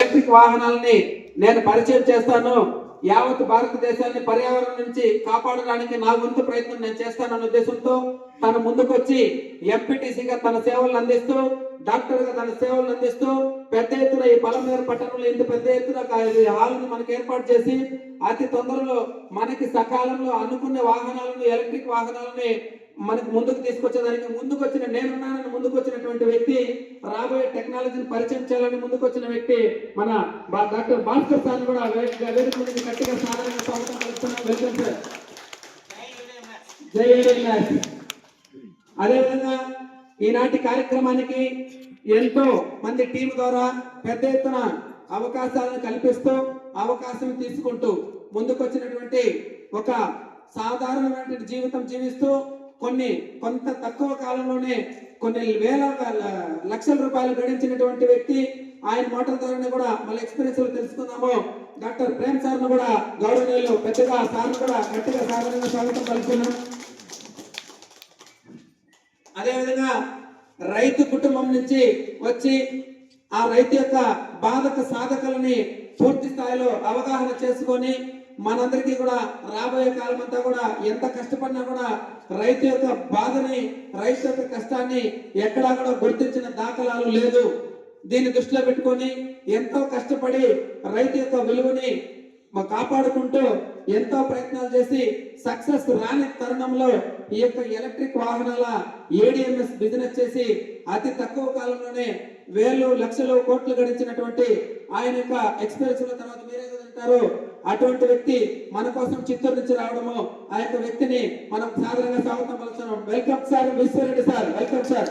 Electric వాహనాలని నేను పరిచయం చేస్తాను. యావత్ భారతదేశాన్ని పర్యావరణం నుంచి కాపాడడానికి నా వంతు ప్రయత్నం నేను చేస్తానన్న ఉద్దేశంతో తన ముందుకొచ్చి ఎంపీటీసీగా తన సేవలను అందిస్తూ, డాక్టర్గా తన సేవలను అందిస్తూ పెద్ద ఎత్తున ఈ పలమనేరు పట్టణంలో ఇంత పెద్ద ఎత్తున హాల్ని మనకు ఏర్పాటు చేసి అతి తొందరలో మనకి సకాలంలో అనుకున్న వాహనాలను, ఎలక్ట్రిక్ వాహనాలని మనకు ముందుకు తీసుకొచ్చేదానికి ముందుకొచ్చిన నేనున్నానని ముందుకొచ్చినటువంటి వ్యక్తి, రాబోయే టెక్నాలజీని పరిచయం చేయాలని ముందుకొచ్చిన వ్యక్తి మన డాక్టర్ భాస్కర్ సార్ కూడా వేదిక నుంచి గట్టిగా సాధారణంగా స్వాగతం పలుకుతున్నాం. Welcome sir. జై హింద్. అదేవిధంగా ఈనాటి కార్యక్రమానికి ఎంతో మంది టీం ద్వారా పెద్ద ఎత్తున అవకాశాలను కల్పిస్తూ అవకాశం తీసుకుంటూ ముందుకొచ్చినటువంటి ఒక సాధారణమైన జీవితం జీవిస్తూ కొంత తక్కువ కాలంలోనే కొన్ని వేల లక్షల రూపాయలు గడించినటువంటి వ్యక్తి. ఆయన మాటల ద్వారానే కూడా మళ్ళీ ఎక్స్పీరియన్స్ తెలుసుకుందాము. డాక్టర్ ప్రేమ్ సార్ను కూడా గౌరవనీయులు పెద్దగా సార్ను కూడా గట్టిగా సాధారణంగా స్వాగతం పలుకున్నాం. అదేవిధంగా రైతు కుటుంబం నుంచి వచ్చి ఆ రైతు యొక్క బాధక సాధకలని పూర్తి స్థాయిలో అవగాహన చేసుకొని మనందరికీ కూడా రాబోయే కాలం అంతా కూడా ఎంత కష్టపడినా కూడా రైతు యొక్క బాధని, రైతు యొక్క కష్టాన్ని ఎక్కడా కూడా గుర్తించిన దాఖలాలు లేదు. దీన్ని దృష్టిలో పెట్టుకొని ఎంతో కష్టపడి రైతు యొక్క విలువని కాపాడుకుంటూ ఎంతో ప్రయత్నాలు చేసి సక్సెస్ రాని తరుణంలో ఈ యొక్క ఎలక్ట్రిక్ వాహనాల ఏడిఎంఎస్ బిజినెస్ చేసి అతి తక్కువ కాలంలోనే వేలు లక్షలు కోట్లు గడించినటువంటి ఆయన యొక్క ఎక్స్పీరియన్స్ తర్వాత మీరే చదువుతారు. అటువంటి వ్యక్తి మన కోసం చిత్తూరు నుంచి రావడము, ఆ యొక్క వ్యక్తిని మనం సాధారణంగా స్వాగతం పలుకుతున్నాం. Welcome sir Vishwareddy sir. Welcome sir.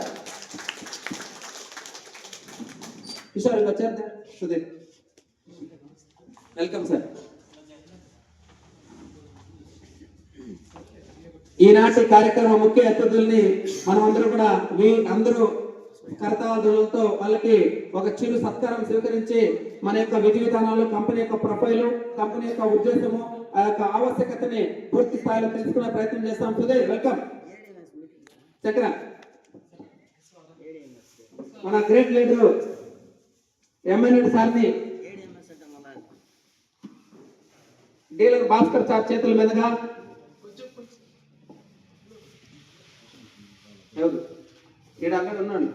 Kishore వచ్చారు. Sudheer welcome sir. ఈనాటి కార్యక్రమ ముఖ్య అతిథుల్ని మనమందరూ కూడా అందరూ కర్తవ్యాలతో వాళ్ళకి ఒక చిరు సత్కారం స్వీకరించి మన యొక్క విధి విధానాలు, కంపెనీ యొక్క ప్రొఫైలు, కంపెనీ యొక్క ఉద్దేశము, ఆ యొక్క ఆవశ్యకతని పూర్తి స్థాయిలో తెలుసుకునే ప్రయత్నం చేస్తాం. సుధీర్ వెల్కమ్. చక్ర మన గ్రేట్ లీడరు ఎంఎన్ఎడ్ సార్ని డీలర్ భాస్కర్ సార్ చేతుల మీదుగా ఈడ అక్కడ ఉన్నాడు.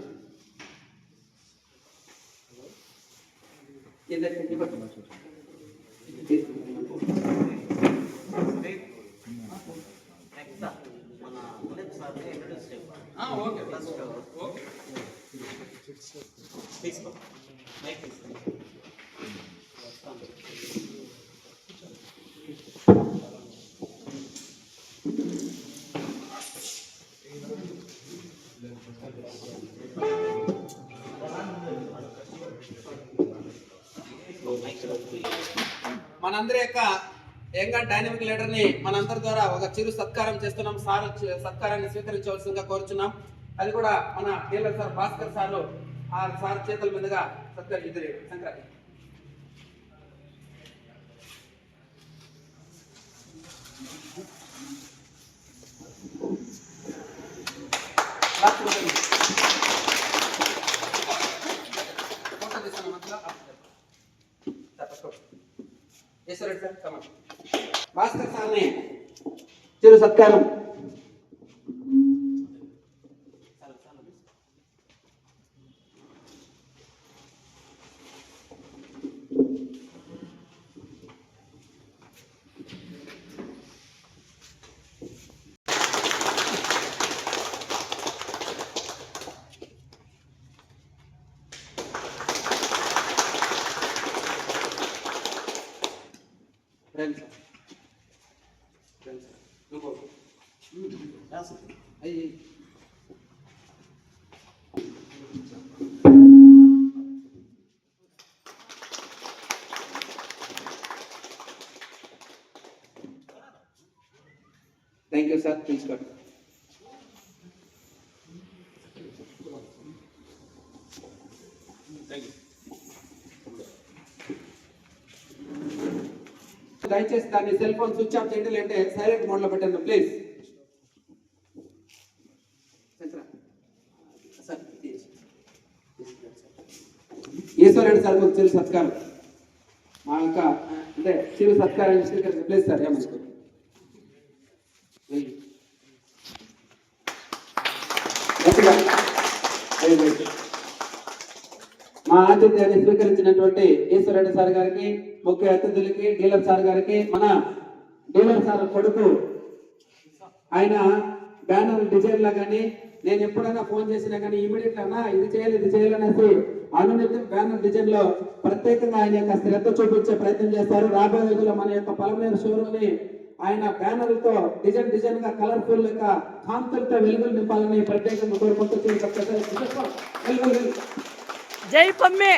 మనందరి యొక్క యంగ్ డైనమిక్ లీడర్ ని మనందరి ద్వారా ఒక చిరు సత్కారం చేస్తున్నాం. సార్ సత్కారాన్ని స్వీకరించవలసిందిగా కోరుచున్నాం. అది కూడా మన డీలర్ సార్ భాస్కర్ సార్ ఆ సార్ చేతుల మీదుగా సత్కరించారు. శంకర్ భాస్కర్ సార్ని చిరు సత్కారం. Thank you, sir. Please go. Thank you. దయచేసి దాన్ని సెల్ ఫోన్ స్విచ్ ఆఫ్ చేయండి, లేదంటే సైలెంట్ మోడ్ లో పెట్టండి ప్లీజ్. ఈశ్వరుడు సార్ చిరు సత్కారం మా యొక్క అంటే చిరు సత్కారాన్ని స్వీకరించి ప్లీజ్ సార్ ఏమనుకో మా ఆతిథ్యాన్ని స్వీకరించినటువంటి ఈశ్వరెడ్డి సార్ గారికి, ముఖ్య అతిథులకి, డీలర్ సార్ గారికి, మన డీలర్ సార్ కొడుకు ఆయన బ్యానర్ డిజైన్ లా కానీ నేను ఎప్పుడైనా ఫోన్ చేసినా కానీ ఇమీడియట్ అన్నా ఇది చేయాలనేసి అనునిత్యం బ్యానర్ డిజైన్ లో ప్రత్యేకంగా ఆయన యొక్క శ్రద్ధ చూపించే ప్రయత్నం చేస్తారు. రాబోయే రోజుల్లో మన యొక్క పలమనేరు షోరూమ్ ని ఆయన బ్యానర్లతో డిజైన్ గా కలర్ఫుల్ యొక్క కాంతులతో వెలుగులు నింపాలని ప్రత్యేకంగా కోరుకుంటూ జై పమ్మే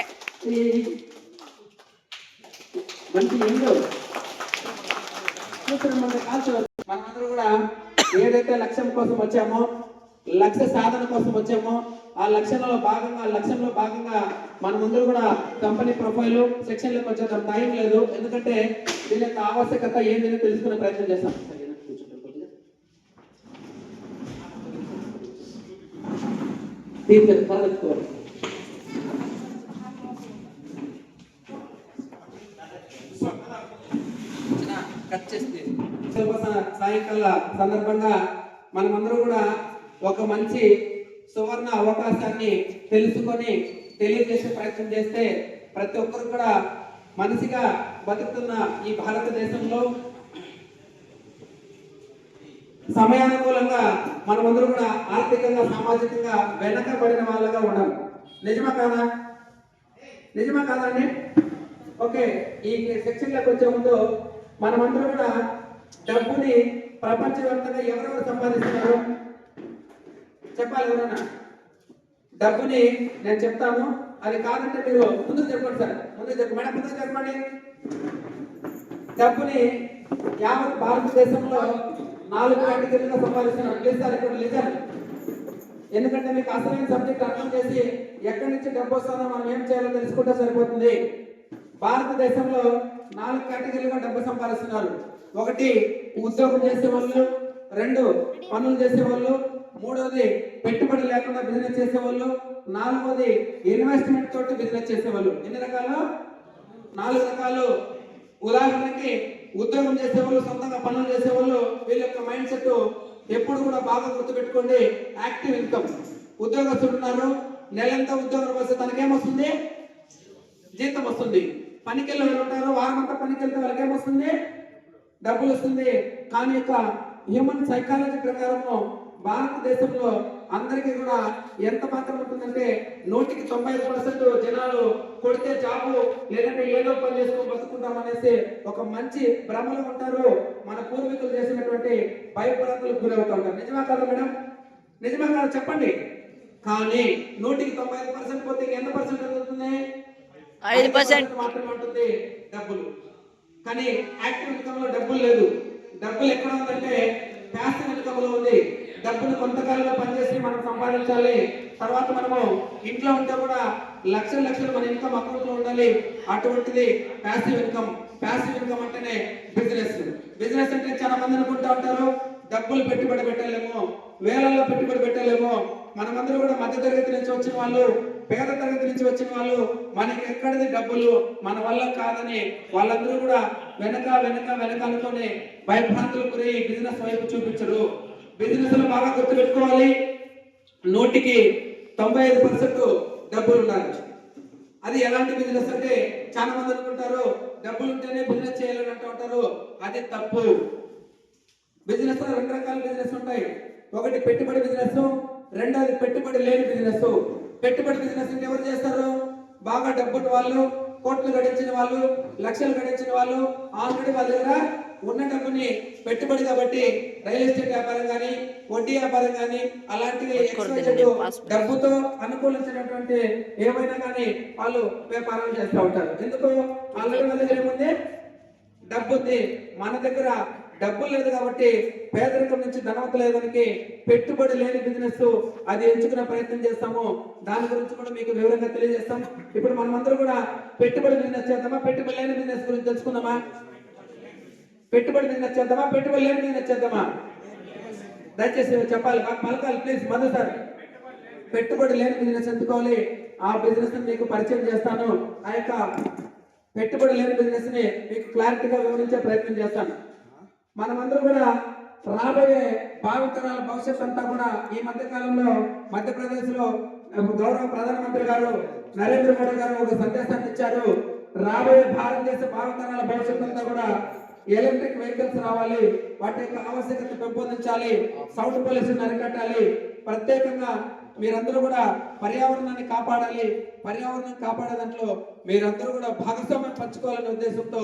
మంచి ఎండు మనమందరూ కూడా ఏదైతే లక్ష్యం కోసం వచ్చామో, లక్ష్య సాధన కోసం వచ్చామో ఆ లక్ష్యంలో భాగంగా మనమందరూ కూడా కంపెనీ ప్రొఫైల్ సెక్షన్లకు వచ్చేద్దాం. టైం లేదు, ఎందుకంటే దీని యొక్క ఆవశ్యకత ఏందని తెలుసుకునే ప్రయత్నం చేస్తాం. సాయంకాల సందర్భంగా మనమందరూ కూడా ఒక మంచి సువర్ణ అవకాశాన్ని తెలుసుకొని తెలియజేసే ప్రయత్నం చేస్తే ప్రతి ఒక్కరు కూడా మనిషిగా బతుకుతున్న ఈ భారతదేశంలో సమయానుకూలంగా మనమందరూ కూడా ఆర్థికంగా సామాజికంగా వెనకబడిన వాళ్ళగా ఉండాలి. నిజమా కాదా అండి? ఓకే, ఈ సెక్షన్లకు వచ్చే ముందు మనమందరూ కూడా డబ్బుని ప్రపంచవ్యాప్తంగా ఎవరెవరు సంపాదిస్తున్నారు చెప్పాలి. ఎవరన్నా డబ్బుని నేను చెప్తాను, అది కాదంటే మీరు ముందుకు చెప్పండి సార్. మేడం ముందుకు చెప్పండి. డబ్బుని యావత్ భారతదేశంలో 4 కేటగిరీలుగా సంపాదిస్తున్నారు. ప్లీజ్ సార్ ఇక్కడ లిజన్, ఎందుకంటే మీకు అసలైన సబ్జెక్ట్ అర్థం చేసి ఎక్కడి నుంచి డబ్బు వస్తుందో మనం ఏం చేయాలో తెలుసుకుంటే సరిపోతుంది. భారతదేశంలో 4 కేటగిరీలుగా డబ్బు సంపాదిస్తున్నారు. 1 ఉద్యోగం చేసే వాళ్ళు, 2 పనులు చేసే వాళ్ళు, 3వది పెట్టుబడి లేకుండా బిజినెస్ చేసేవాళ్ళు, 4వది ఇన్వెస్ట్మెంట్ తోటి బిజినెస్ చేసేవాళ్ళు. ఎన్ని రకాలు? 4 రకాలు. ఉదాహరణకి ఉద్యోగం చేసేవాళ్ళు, సొంతంగా పనులు చేసేవాళ్ళు, వీళ్ళ యొక్క మైండ్ సెట్ ఎప్పుడు కూడా బాగా గుర్తుపెట్టుకోండి. Active income. ఉద్యోగస్తులు ఉన్నారు, నెలంతా ఉద్యోగం వస్తే తనకేమొస్తుంది? జీతం వస్తుంది. పనికెళ్ళి వాళ్ళు ఉంటారు, వారమంతా పనికెళ్తే వాళ్ళకి ఏమొస్తుంది? డబ్బులు వస్తుంది. కానీ యొక్క హ్యూమన్ సైకాలజీ ప్రకారము భారతదేశంలో అందరికీ కూడా ఎంత మాత్రం ఉంటుందంటే 100కి 95% జనాలు కొడితే జాబు లేదంటే ఏదో పని చేసుకొని బతుకుంటాం అనేసి ఒక మంచి భ్రమలో ఉంటారు. మన పూర్వీకులు చేసినటువంటి భయపడతలకు గురవుతూ ఉంటారు. నిజమా కాదు మేడం? నిజమా కాదు చెప్పండి. కానీ 100కి 95% పోతే ఎంత పర్సెంట్ అవుతుంది? 5% మాత్రమే ఉంటుంది డబ్బులు. కానీ యాక్టివ్ ఇన్కమ్ లో డబ్బులు లేదు. డబ్బులు ఎక్కడ ఉందంటే ప్యాసివ్ ఇన్కమ్ లో ఉంది. డబ్బులు కొంతకాలంలో పనిచేసి మనం సంపాదించాలి. తర్వాత మనము ఇంట్లో ఉంటే కూడా లక్షలు మన ఇన్కమ్ అకౌంట్ లో ఉండాలి. అటువంటిది ప్యాసివ్ ఇన్కమ్. ప్యాసివ్ ఇన్కమ్ అంటేనే బిజినెస్ అంటే చాలా మంది అనుకుంటా ఉంటారు డబ్బులు పెట్టుబడి పెట్టలేము, వేలల్లో పెట్టుబడి పెట్టలేము. మనమందరూ కూడా మధ్య తరగతి నుంచి వచ్చిన వాళ్ళు, పేద తరగతి నుంచి వచ్చిన వాళ్ళు, మనకి ఎక్కడిది డబ్బులు మన వల్ల కాదని వాళ్ళందరూ కూడా వెనక అనుకుని భయభ్రాంతులు గురి బిజినెస్ వైపు చూపించరు. బిజినెస్ లో బాగా గుర్తుపెట్టుకోవాలి, 100కి 95% డబ్బులు ఉండాలి. అది ఎలాంటి బిజినెస్ అంటే చాలా మంది అనుకుంటారు డబ్బులు ఉంటేనే బిజినెస్ చేయాలని అంటూ ఉంటారు. అది తప్పు. బిజినెస్ లో 2 రకాల బిజినెస్ ఉంటాయి. ఒకటి పెట్టుబడి బిజినెస్, 2వది పెట్టుబడి లేని బిజినెస్. పెట్టుబడి బిజినెస్ అంటే ఎవరు చేస్తారు? బాగా డబ్బున్న వాళ్ళు, కోట్లు గడించిన వాళ్ళు, లక్షలు గడించిన వాళ్ళు, ఆల్రెడీ వాళ్ళ దగ్గర ఉన్న డబ్బుని పెట్టుబడి కాబట్టి రియల్ ఎస్టేట్ వ్యాపారం కానీ, వడ్డీ వ్యాపారం కానీ, అలాంటివి డబ్బుతో అనుకూలించినటువంటి ఏమైనా కానీ వాళ్ళు వ్యాపారాలు చేస్తూ ఉంటారు. ఎందుకు? ఆల్రెడీ వాళ్ళ దగ్గర ఏముంది? డబ్బు ఉంది. మన దగ్గర డబ్బులు లేదు కాబట్టి పేదరికం నుంచి ధనవంతులేదానికి పెట్టుబడి లేని బిజినెస్ అది ఎంచుకునే ప్రయత్నం చేస్తాము. దాని గురించి కూడా మీకు వివరంగా తెలియజేస్తాం. ఇప్పుడు మనమందరూ కూడా పెట్టుబడి బిజినెస్ చేద్దామా, పెట్టుబడి లేని బిజినెస్ గురించి తెలుసుకుందామా? పెట్టుబడి బిజినెస్ చేద్దామా, పెట్టుబడి లేని బిజినెస్ చేద్దామా? దయచేసి చెప్పాలి, పలకాలి ప్లీజ్. మధు సార్, పెట్టుబడి లేని బిజినెస్ ఎందుకోవాలి, ఆ బిజినెస్ ని మీకు పరిచయం చేస్తాను. ఆ యొక్క పెట్టుబడి లేని బిజినెస్ ని మీకు క్లారిటీగా వివరించే ప్రయత్నం చేస్తాను. మనమందరం కూడా రాబోయే భావితరాల భవిష్యత్ అంతా కూడా ఈ మధ్య కాలంలో మధ్యప్రదేశ్ లో గౌరవ ప్రధానమంత్రి గారు నరేంద్ర మోడీ గారు ఒక సందేశాన్ని ఇచ్చారు. రాబోయే భారతదేశ భావితరాల భవిష్యత్ అంతా కూడా ఎలక్ట్రిక్ వెహికల్స్ రావాలి, వాటి యొక్క ఆవశ్యకత పెంపొందించాలి, సౌండ్ పొల్యూషన్ అరికట్టాలి, ప్రత్యేకంగా మీరందరూ కూడా పర్యావరణాన్ని కాపాడాలి, పర్యావరణం కాపాడే దాంట్లో మీరందరూ కూడా భాగస్వామ్యం పంచుకోవాలనే ఉద్దేశంతో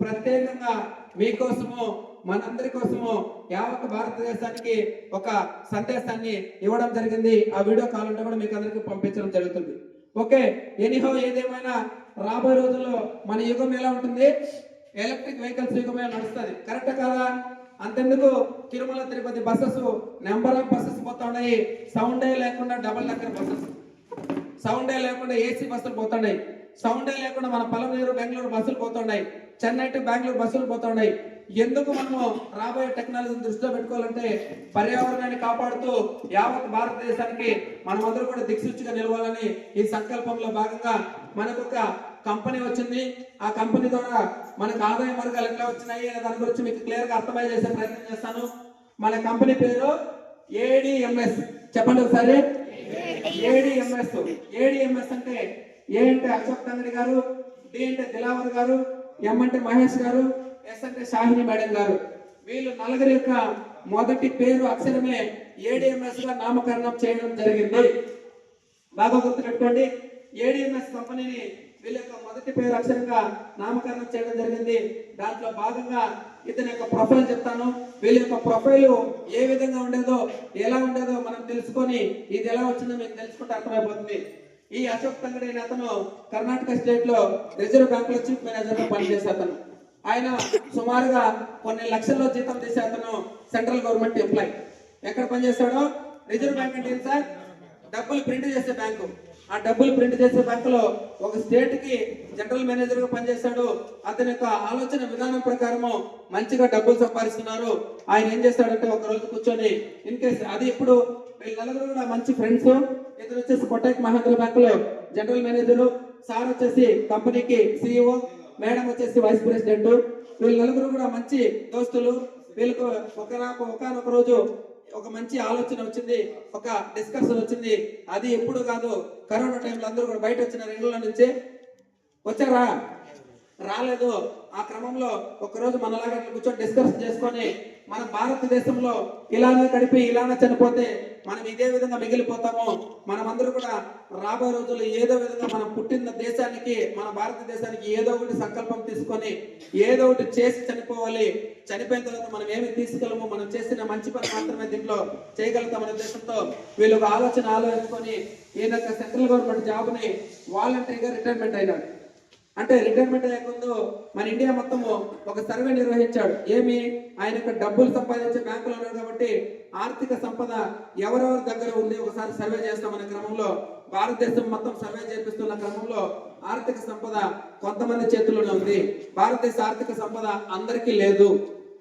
ప్రత్యేకంగా మీకోసము మనందరి కోసము యావత్ భారతదేశానికి ఒక సందేశాన్ని ఇవ్వడం జరిగింది. ఆ వీడియో కావాలంటే కూడా మీకు అందరికీ పంపించడం జరుగుతుంది. ఓకే, ఎనీహో ఏదేమైనా రాబోయే రోజుల్లో మన యుగం ఎలా ఉంటుంది, ఎలక్ట్రిక్ వెహికల్స్ యుగమే నడుస్తుంది. కరెక్ట్ కాదా? అంతెందుకు Tirumala Tirupati buses number of buses పోతా ఉన్నాయి. సౌండే లేకుండా డబుల్ డెక్కర్ బస్సెస్, సౌండే లేకుండా ఏసీ బస్సులు పోతున్నాయి, సౌండే లేకుండా మన పలమనేరు బెంగళూరు బస్సులు పోతున్నాయి, చెన్నై టు బెంగళూరు బస్సులు పోతున్నాయి. ఎందుకు మనము రాబోయే టెక్నాలజీని దృష్టిలో పెట్టుకోవాలంటే పర్యావరణాన్ని కాపాడుతూ యావత్ భారతదేశానికి మనమందరూ కూడా దిక్సూచిగా నిలవాలని ఈ సంకల్పంలో భాగంగా మనకు ఒక కంపెనీ వచ్చింది. ఆ కంపెనీ ద్వారా మనకు ఆదాయ మార్గాలు ఎట్లా వచ్చినాయి అనే దాని గురించి మీకు క్లియర్ గా అర్థమయ్యే చేసే ప్రయత్నం చేస్తాను. మన కంపెనీ పేరు ఏడిఎంఎస్. చెప్పండి ఒకసారి. ఏడిఎంఎస్. ఏడిఎంఎస్ అంటే ఏ అంటే అశోక్ తంగడి గారు, డి అంటే దిలావర్ గారు, ఎం అంటే మహేష్ గారు, ఎస్ అంటే షాహిని మేడం గారు. వీళ్ళు నలుగురి యొక్క మొదటి పేరు అక్షరమే ఏడిఎంఎస్ గా నామకరణం చేయడం జరిగింది. బాగా గుర్తుపెట్టుకోండి. ఏడిఎంఎస్ కంపెనీని వీళ్ళ యొక్క మొదటి పేరు అక్షరంగా నామకరణం చేయడం జరిగింది. దాంట్లో భాగంగా ఇతని యొక్క ప్రొఫైల్ చెప్తాను. వీళ్ళ యొక్క ప్రొఫైల్ ఏ విధంగా ఉండేదో ఎలా ఉండేదో మనం తెలుసుకొని ఇది ఎలా వచ్చిందో మీకు తెలుసుకుంటే అర్థమైపోతుంది. ఈ అశోక్ తంగడి అనే అతను కర్ణాటక స్టేట్ లో రిజర్వ్ బ్యాంక్ లో చీఫ్ మేనేజర్ గా పనిచేసే అతను. ఆయన సుమారుగా కొన్ని లక్షల్లో జీతం చేసే అతను సెంట్రల్ గవర్నమెంట్ ఎంప్లాయ్. ఎక్కడ పనిచేస్తాడో రిజర్వ్ బ్యాంక్ అంటే సార్ డబ్బులు ప్రింట్ చేసే బ్యాంకు. ఆ డబ్బులు ప్రింట్ చేసే బ్యాంకులో ఒక స్టేట్ కి జనరల్ మేనేజర్ గా పనిచేస్తాడు. అతని యొక్క ఆలోచన విధానం ప్రకారము మంచిగా డబ్బులు సంపాదిస్తున్నారు. ఆయన ఏం చేస్తాడంటే ఒక రోజు కూర్చొని ఇన్ కేస్ అది ఇప్పుడు వీళ్ళ నలుగురు కూడా మంచి ఫ్రెండ్స్. ఇతను వచ్చేసి కోటక్ మహేంద్ర బ్యాంక్ లో జనరల్ మేనేజర్, సార్ వచ్చేసి కంపెనీకి సిఇఓ, మేడం వచ్చేసి వైస్ ప్రెసిడెంట్. వీళ్ళ నలుగురు కూడా మంచి దోస్తులు. వీళ్ళకు ఒకనొక రోజు ఒక మంచి ఆలోచన వచ్చింది, ఒక డిస్కషన్ వచ్చింది. అది ఎప్పుడు కాదు, కరోనా టైంలో అందరూ కూడా బయట వచ్చిన ఇళ్ళ నుంచి వచ్చారా, రాలేదు. ఆ క్రమంలో ఒకరోజు మనలాగా కూర్చొని డిస్కషన్ చేసుకొని మన భారతదేశంలో ఇలానే గడిపి ఇలానే చనిపోతే మనం ఇదే విధంగా మిగిలిపోతాము. మనమందరూ కూడా రాబోయే రోజుల్లో ఏదో విధంగా మనం పుట్టిన దేశానికి, మన భారతదేశానికి ఏదో ఒకటి సంకల్పం తీసుకొని ఏదో ఒకటి చేసి చనిపోవాలి. చనిపోయిన తర్వాత మనం ఏమి తీసుకెళ్ళము, మనం చేసిన మంచి పని మాత్రమే దీంట్లో చేయగలుగుతామనే ఉద్దేశంతో వీళ్ళు ఒక ఆలోచించుకొని ఈయన సెంట్రల్ గవర్నమెంట్ జాబ్ ని వాలంటరీగా రిటైర్మెంట్ అయినాడు. అంటే రిటైర్మెంట్ అయ్యేందు మన ఇండియా మొత్తము ఒక సర్వే నిర్వహించాడు. ఏమి, ఆయన యొక్క డబ్బులు సంపాదించే బ్యాంకులో ఉన్నారు కాబట్టి ఆర్థిక సంపద ఎవరెవరి దగ్గర ఉంది ఒకసారి సర్వే చేస్తామనే క్రమంలో భారతదేశం మొత్తం సర్వే చేపిస్తున్న క్రమంలో ఆర్థిక సంపద కొంతమంది చేతుల్లోనే ఉంది. భారతదేశ ఆర్థిక సంపద అందరికీ లేదు.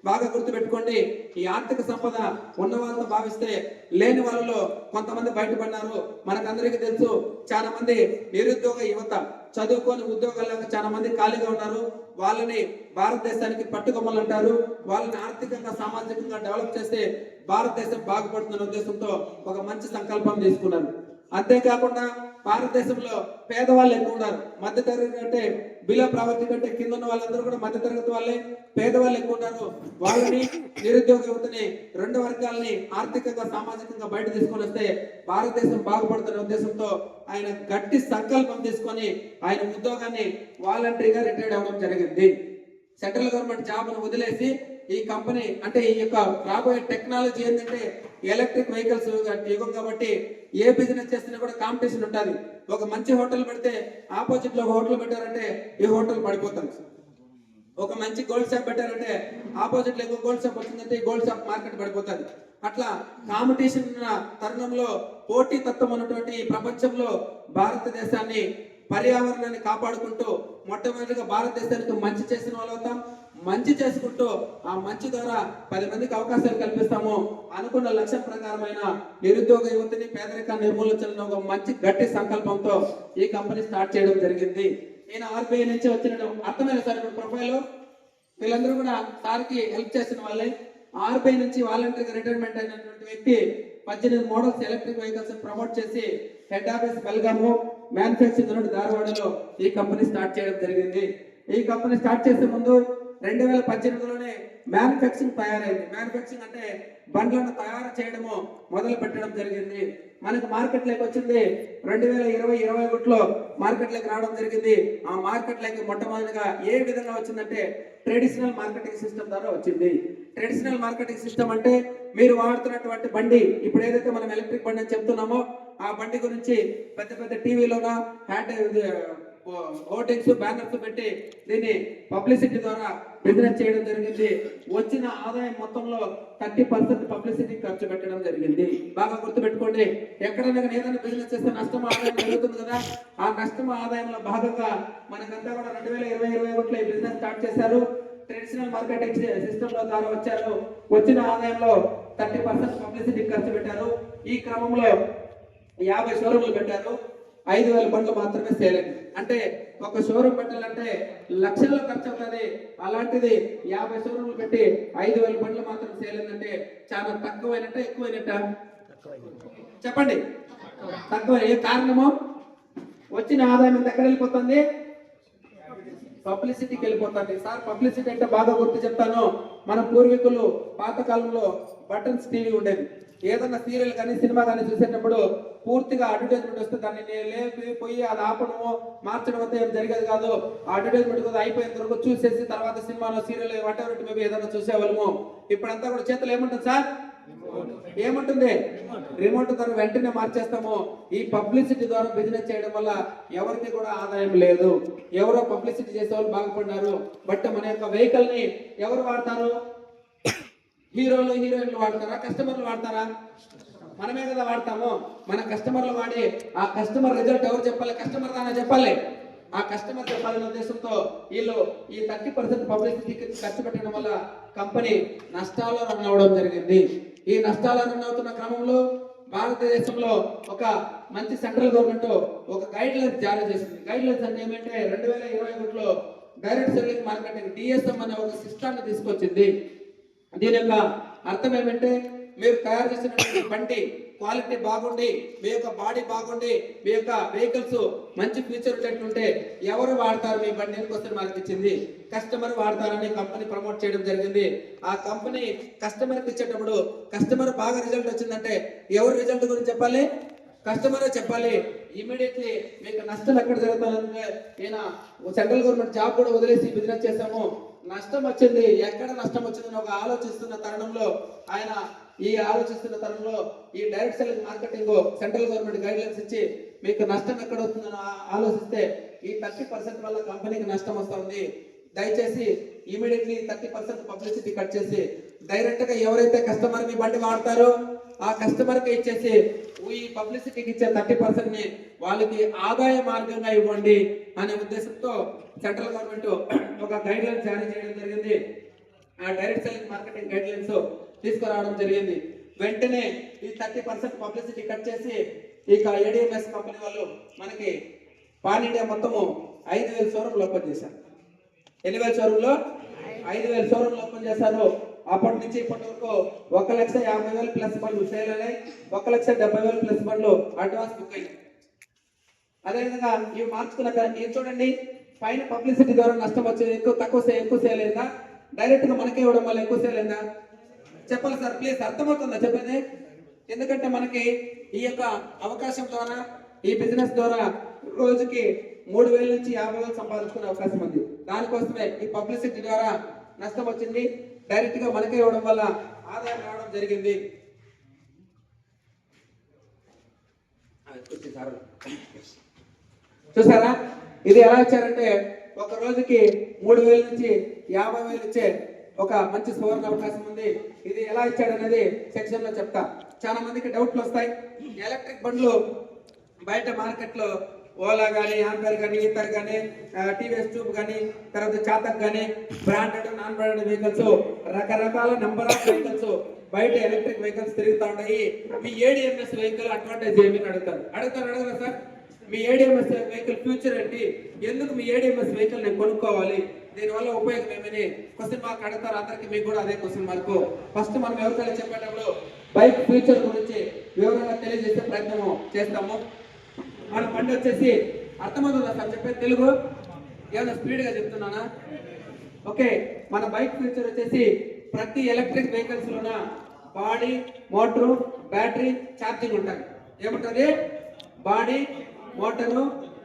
బాగా గుర్తుపెట్టుకోండి. ఈ ఆర్థిక సంపద ఉన్న వాళ్ళతో భావిస్తే లేని వాళ్ళలో కొంతమంది బయటపడినారు. మనకందరికీ తెలుసు, చాలా మంది నిరుద్యోగ యువత చదువుకొని ఉద్యోగాలకు చాలా మంది ఖాళీగా ఉన్నారు. వాళ్ళని భారతదేశానికి పట్టుకొమ్మలు అంటారు. వాళ్ళని ఆర్థికంగా సామాజికంగా డెవలప్ చేస్తే భారతదేశం బాగుపడుతున్న ఉద్దేశంతో ఒక మంచి సంకల్పం తీసుకున్నారు. అంతేకాకుండా భారతదేశంలో పేదవాళ్ళు ఎక్కువ ఉన్నారు. మధ్య తరగతి కంటే బిలో ప్రావర్టీ కంటే కింద ఉన్న వాళ్ళందరూ కూడా మధ్య తరగతి వాళ్ళే, పేదవాళ్ళు ఎక్కువ ఉన్నారు. వాళ్ళని నిరుద్యోగ యువతని, రెండు వర్గాలని ఆర్థికంగా సామాజికంగా బయట తీసుకొని వస్తే భారతదేశం బాగుపడుతున్న ఉద్దేశంతో ఆయన గట్టి సంకల్పం తీసుకొని ఆయన ఉద్యోగాన్ని వాలంటరీగా రిటైర్డ్ అవ్వడం జరిగింది. సెంట్రల్ గవర్నమెంట్ జాబ్ ను వదిలేసి ఈ కంపెనీ అంటే ఈ యొక్క రాబోయే టెక్నాలజీ ఏంటంటే ఎలక్ట్రిక్ వెహికల్స్ యుగం కాబట్టి ఏ బిజినెస్ చేస్తున్నా కూడా కాంపిటీషన్ ఉంటుంది. ఒక మంచి హోటల్ పెడితే ఆపోజిట్ లో ఒక హోటల్ పెట్టారంటే ఈ హోటల్ పడిపోతుంది. ఒక మంచి గోల్డ్ షాప్ పెట్టారంటే ఆపోజిట్ లో గోల్డ్ షాప్ వచ్చిందంటే ఈ గోల్డ్ షాప్ మార్కెట్ పడిపోతుంది. అట్లా కాంపిటీషన్ తరుణంలో పోటీ తత్వం ఉన్నటువంటి ప్రపంచంలో భారతదేశాన్ని పర్యావరణాన్ని కాపాడుకుంటూ మొట్టమొదటిగా భారతదేశానికి మంచి చేసిన వాళ్ళు అవుతాం. మంచి చేసుకుంటూ ఆ మంచి ద్వారా 10 మందికి అవకాశాలు కల్పిస్తాము అనుకున్న లక్ష్యం ప్రకారమైన నిరుద్యోగ యువతిని పేదరిక నిర్మూలించాలని ఒక మంచి గట్టి సంకల్పంతో ఈ కంపెనీ స్టార్ట్ చేయడం జరిగింది. నేను ఆర్బీఐ నుంచి వచ్చిన అర్థమైన సార్ ఇప్పుడు ప్రొఫైల్ వీళ్ళందరూ కూడా సార్కి హెల్ప్ చేసిన వాళ్ళే. ఆర్బీఐ నుంచి వాలంటీర్గా రిటైర్మెంట్ అయినటువంటి వ్యక్తి 18 మోడల్స్ ఎలక్ట్రిక్ వెహికల్స్ ప్రమోట్ చేసి హెడ్ ఆఫీస్ బెల్గాము, మ్యానుఫ్యాక్చరింగ్ యూనిట్ ధారవాడలో ఈ కంపెనీ స్టార్ట్ చేయడం జరిగింది. ఈ కంపెనీ స్టార్ట్ చేసే ముందు 2018లోనే మ్యానుఫ్యాక్చరింగ్ తయారైంది. మ్యానుఫ్యాక్చరింగ్ అంటే బండ్లను తయారు చేయడము మొదలు పెట్టడం జరిగింది. మనకు మార్కెట్లోకి వచ్చింది 2020-21లో మార్కెట్లోకి రావడం జరిగింది. ఆ మార్కెట్లోకి మొట్టమొదటిగా ఏ విధంగా వచ్చిందంటే ట్రెడిషనల్ మార్కెటింగ్ సిస్టమ్ ద్వారా వచ్చింది. ట్రెడిషనల్ మార్కెటింగ్ సిస్టమ్ అంటే మీరు వాడుతున్నటువంటి బండి, ఇప్పుడు ఏదైతే మనం ఎలక్ట్రిక్ బండి అని చెప్తున్నామో ఆ బండి గురించి పెద్ద పెద్ద టీవీలోన హోర్డింగ్స్, బ్యానర్స్ పెట్టి దీన్ని పబ్లిసిటీ ద్వారా బిజినెస్ చేయడం జరిగింది. వచ్చిన ఆదాయం మొత్తంలో 30% పబ్లిసిటీ ఖర్చు పెట్టడం జరిగింది. బాగా గుర్తుపెట్టుకోండి, ఎక్కడైనా ఏదైనా బిజినెస్ చేస్తే నష్టం ఆదాయం జరుగుతుంది కదా, ఆ నష్టం ఆదాయంలో భాగంగా మనకంతా కూడా 2020-21లో ఈ బిజినెస్ స్టార్ట్ చేశారు. ట్రెడిషనల్ మార్కెటింగ్ సిస్టమ్ లో ద్వారా వచ్చారు. వచ్చిన ఆదాయంలో 30% పబ్లిసిటీ ఖర్చు పెట్టారు. ఈ క్రమంలో 50 షోరూమ్లు పెట్టారు. 5,000 బండ్లు మాత్రమే సేల్ అయింది. అంటే ఒక షోరూమ్ పెట్టాలంటే లక్షల్లో ఖర్చు అవుతుంది. అలాంటిది 50 షోరూమ్లు పెట్టి 5,000 బండ్లు మాత్రం సేల్ అయిందంటే చాలా తక్కువైనట్ట ఎక్కువైనట్ట చెప్పండి? తక్కువ. ఏ కారణము? వచ్చిన ఆదాయం ఎక్కడ వెళ్ళిపోతుంది? పబ్లిసిటీకి వెళ్ళిపోతుంది. సార్ పబ్లిసిటీ అంటే బాగా గుర్తు చెప్తాను. మన పూర్వీకులు పాతకాలంలో బటన్స్ టీవీ ఉండేది. ఏదన్నా సీరియల్ కానీ సినిమా కానీ చూసేటప్పుడు పూర్తిగా అడ్వర్టైజ్మెంట్ వస్తే దాన్ని లేకపోయి అది ఆపడము మార్చడం అంతా ఏం జరిగేది కాదు. ఆ అడ్వర్టైజ్మెంట్ కూడా అయిపోయిన తర్వాత చూసేసి తర్వాత సినిమాలో సీరియల్ వాటెవర్ మేబీ ఏదైనా చూసేవాళ్ళము. ఇప్పుడంతా కూడా చేతులు ఏముంటుంది సార్? ఏముంటుంది? రిమోట్ ద్వారా వెంటనే మార్చేస్తాము. ఈ పబ్లిసిటీ ద్వారా బిజినెస్ చేయడం వల్ల ఎవరికి కూడా ఆదాయం లేదు. ఎవరో పబ్లిసిటీ చేసే వాళ్ళు బాగుపడినారు. బట్ మన యొక్క వెహికల్ ని ఎవరు వాడతారు? హీరోలు, హీరోయిన్లు వాడతారా? కస్టమర్లు వాడతారా? మనమే కదా వాడతాము. మన కస్టమర్లు వాడి ఆ కస్టమర్ రిజల్ట్ ఎవరు చెప్పాలి? కస్టమర్ దాన్ని చెప్పాలి. ఆ కస్టమర్ చెప్పాలనే ఉద్దేశంతో వీళ్ళు ఈ 30% పబ్లిసిటీకి ఖర్చు పెట్టడం వల్ల కంపెనీ నష్టాల్లో రన్ అవ్వడం జరిగింది. ఈ నష్టాల్లో రన్ అవుతున్న క్రమంలో భారతదేశంలో ఒక మంచి సెంట్రల్ గవర్నమెంట్ ఒక గైడ్ లైన్స్ జారీ చేసింది. గైడ్ లైన్స్ అంటే ఏమంటే 2021లో డైరెక్ట్ సెల్లింగ్ మార్కెటింగ్ DSM అనే ఒక సిస్టాన్ని తీసుకొచ్చింది. దీని యొక్క అర్థం ఏమంటే మీరు తయారు చేసినటువంటి బండి క్వాలిటీ బాగుండి, మీ యొక్క బాడీ బాగుండి, మీ యొక్క వెహికల్స్ మంచి ఫీచర్ ఉంటే ఎవరు వాడతారు మీ బండి అని క్వశ్చన్ మార్క్ ఇచ్చింది. కస్టమర్ వాడతారని కంపెనీ ప్రమోట్ చేయడం జరిగింది. ఆ కంపెనీ కస్టమర్కి ఇచ్చేటప్పుడు కస్టమర్ బాగా రిజల్ట్ వచ్చిందంటే ఎవరు రిజల్ట్ గురించి చెప్పాలి? కస్టమరే చెప్పాలి. ఇమీడియట్లీ మీకు నష్టం ఎక్కడ జరుగుతుందంటే ఈయన సెంట్రల్ గవర్నమెంట్ జాబ్ కూడా వదిలేసి బిజినెస్ చేశాము, నష్టం వచ్చింది, ఎక్కడ నష్టం వచ్చిందని ఒక ఆలోచిస్తున్న తరుణంలో ఈ direct selling marketing central government guide lines ఇచ్చి మీకు నష్టం ఎక్కడ వస్తుందని ఆలోచిస్తే ఈ 30% వల్ల కంపెనీకి నష్టం వస్తుంది. దయచేసి ఇమీడియట్లీ 30% పబ్లిసిటీ కట్ చేసి డైరెక్ట్ గా ఎవరైతే కస్టమర్ మీ బండి వాడతారో ఆ కస్టమర్ కి ఇచ్చేసి ఈ పబ్లిసిటీకి ఇచ్చే 30% ని వాళ్ళకి ఆదాయ మార్గంగా ఇవ్వండి అనే ఉద్దేశంతో సెంట్రల్ గవర్నమెంట్ ఒక గైడ్ లైన్స్ జారీ చేయడం జరిగింది. ఆ direct selling marketing guide lines తీసుకురావడం జరిగింది. వెంటనే ఈ 30% పబ్లిసిటీ కట్ చేసి ఇక ADMS కంపెనీ వాళ్ళు మనకి పాన్ ఇండియా మొత్తము 5,000 షోరూమ్లు ఓపెన్ చేశారు. ఎన్ని వేల షోరూమ్లు? 5,000 షోరూమ్లు ఓపెన్ చేశారు. అప్పటి నుంచి ఇప్పటి వరకు 1,50,000 ప్లస్ బండ్లు సేల్ అయ్యాయి. 1,70,000 ప్లస్ బండ్లు అడ్వాన్స్ బుక్ అయ్యాయి. అదేవిధంగా ఇవి మార్చుకున్న ఇది చూడండి, పైన పబ్లిసిటీ ద్వారా నష్టం వచ్చేది ఎక్కువ సేల్ అయిందా? డైరెక్ట్ గా మనకే ఇవ్వడం వల్ల ఎక్కువ సేల్ అయిందా? చెప్పాలి సార్ ప్లీజ్, అర్థమవుతుందా చెప్పేది? ఎందుకంటే మనకి ఈ యొక్క అవకాశం ద్వారా ఈ బిజినెస్ ద్వారా రోజుకి 3,000 నుంచి 50,000 సంపాదించుకునే అవకాశం ఉంది. దానికోసమే ఈ పబ్లిసిటీ ద్వారా నష్టం వచ్చింది. డైరెక్ట్ గా మనకే ఇవ్వడం వల్ల ఆదాయం రావడం జరిగింది. చూసారా ఇది ఎలా ఇచ్చారంటే ఒక రోజుకి 3,000 నుంచి 50,000 ఇచ్చే ఒక మంచి సువర్ణ అవకాశం ఉంది. ఇది ఎలా ఇచ్చాడనేది సెక్షన్ లో చెప్తా. చాలా మందికి డౌట్లు వస్తాయి. ఎలక్ట్రిక్ బండ్లు బయట మార్కెట్ లో ఓలా కానీ ఆంపేర్ కానీ ఈథర్ కానీ టీవీఎస్ ట్యూబ్ కానీ తర్వాత చాతక్ కానీ బ్రాండెడ్ నాన్ బ్రాండెడ్ వెహికల్స్ రకరకాల నెంబర్ ఆఫ్ వెహికల్స్ బయట ఎలక్ట్రిక్ వెహికల్స్ తిరుగుతూ ఉంటాయి. మీ ఏడిఎంఎస్ వెహికల్ అడ్వాంటేజ్ ఏమని అడుగుతారా సార్? మీ ఏడిఎంఎస్ వెహికల్ ఫ్యూచర్ ఏంటి? ఎందుకు మీ ఏడిఎంఎస్ వెహికల్ నేను కొనుక్కోవాలి? దీనివల్ల ఉపయోగం ఏమని క్వశ్చన్ మార్క్ అడుగుతారు. అందరికి మీకు కూడా అదే క్వశ్చన్ మార్క్. ఫస్ట్ మనం ఎవరికైనా చెప్పేటప్పుడు బైక్ ఫ్యూచర్ గురించి వివరంగా తెలియజేసే ప్రయత్నం చేస్తాము. మన బండి వచ్చేసి అర్థమవుతుందా సార్ చెప్పేది తెలుగు? ఏమైనా స్పీడ్గా చెప్తున్నానా? ఓకే, మన బైక్ ఫ్యూచర్ వచ్చేసి ప్రతి ఎలక్ట్రిక్ వెహికల్స్ లోన బాడీ, మోటారు, బ్యాటరీ, ఛార్జింగ్ ఉంటాయి. ఏముంటుంది? Body, motor,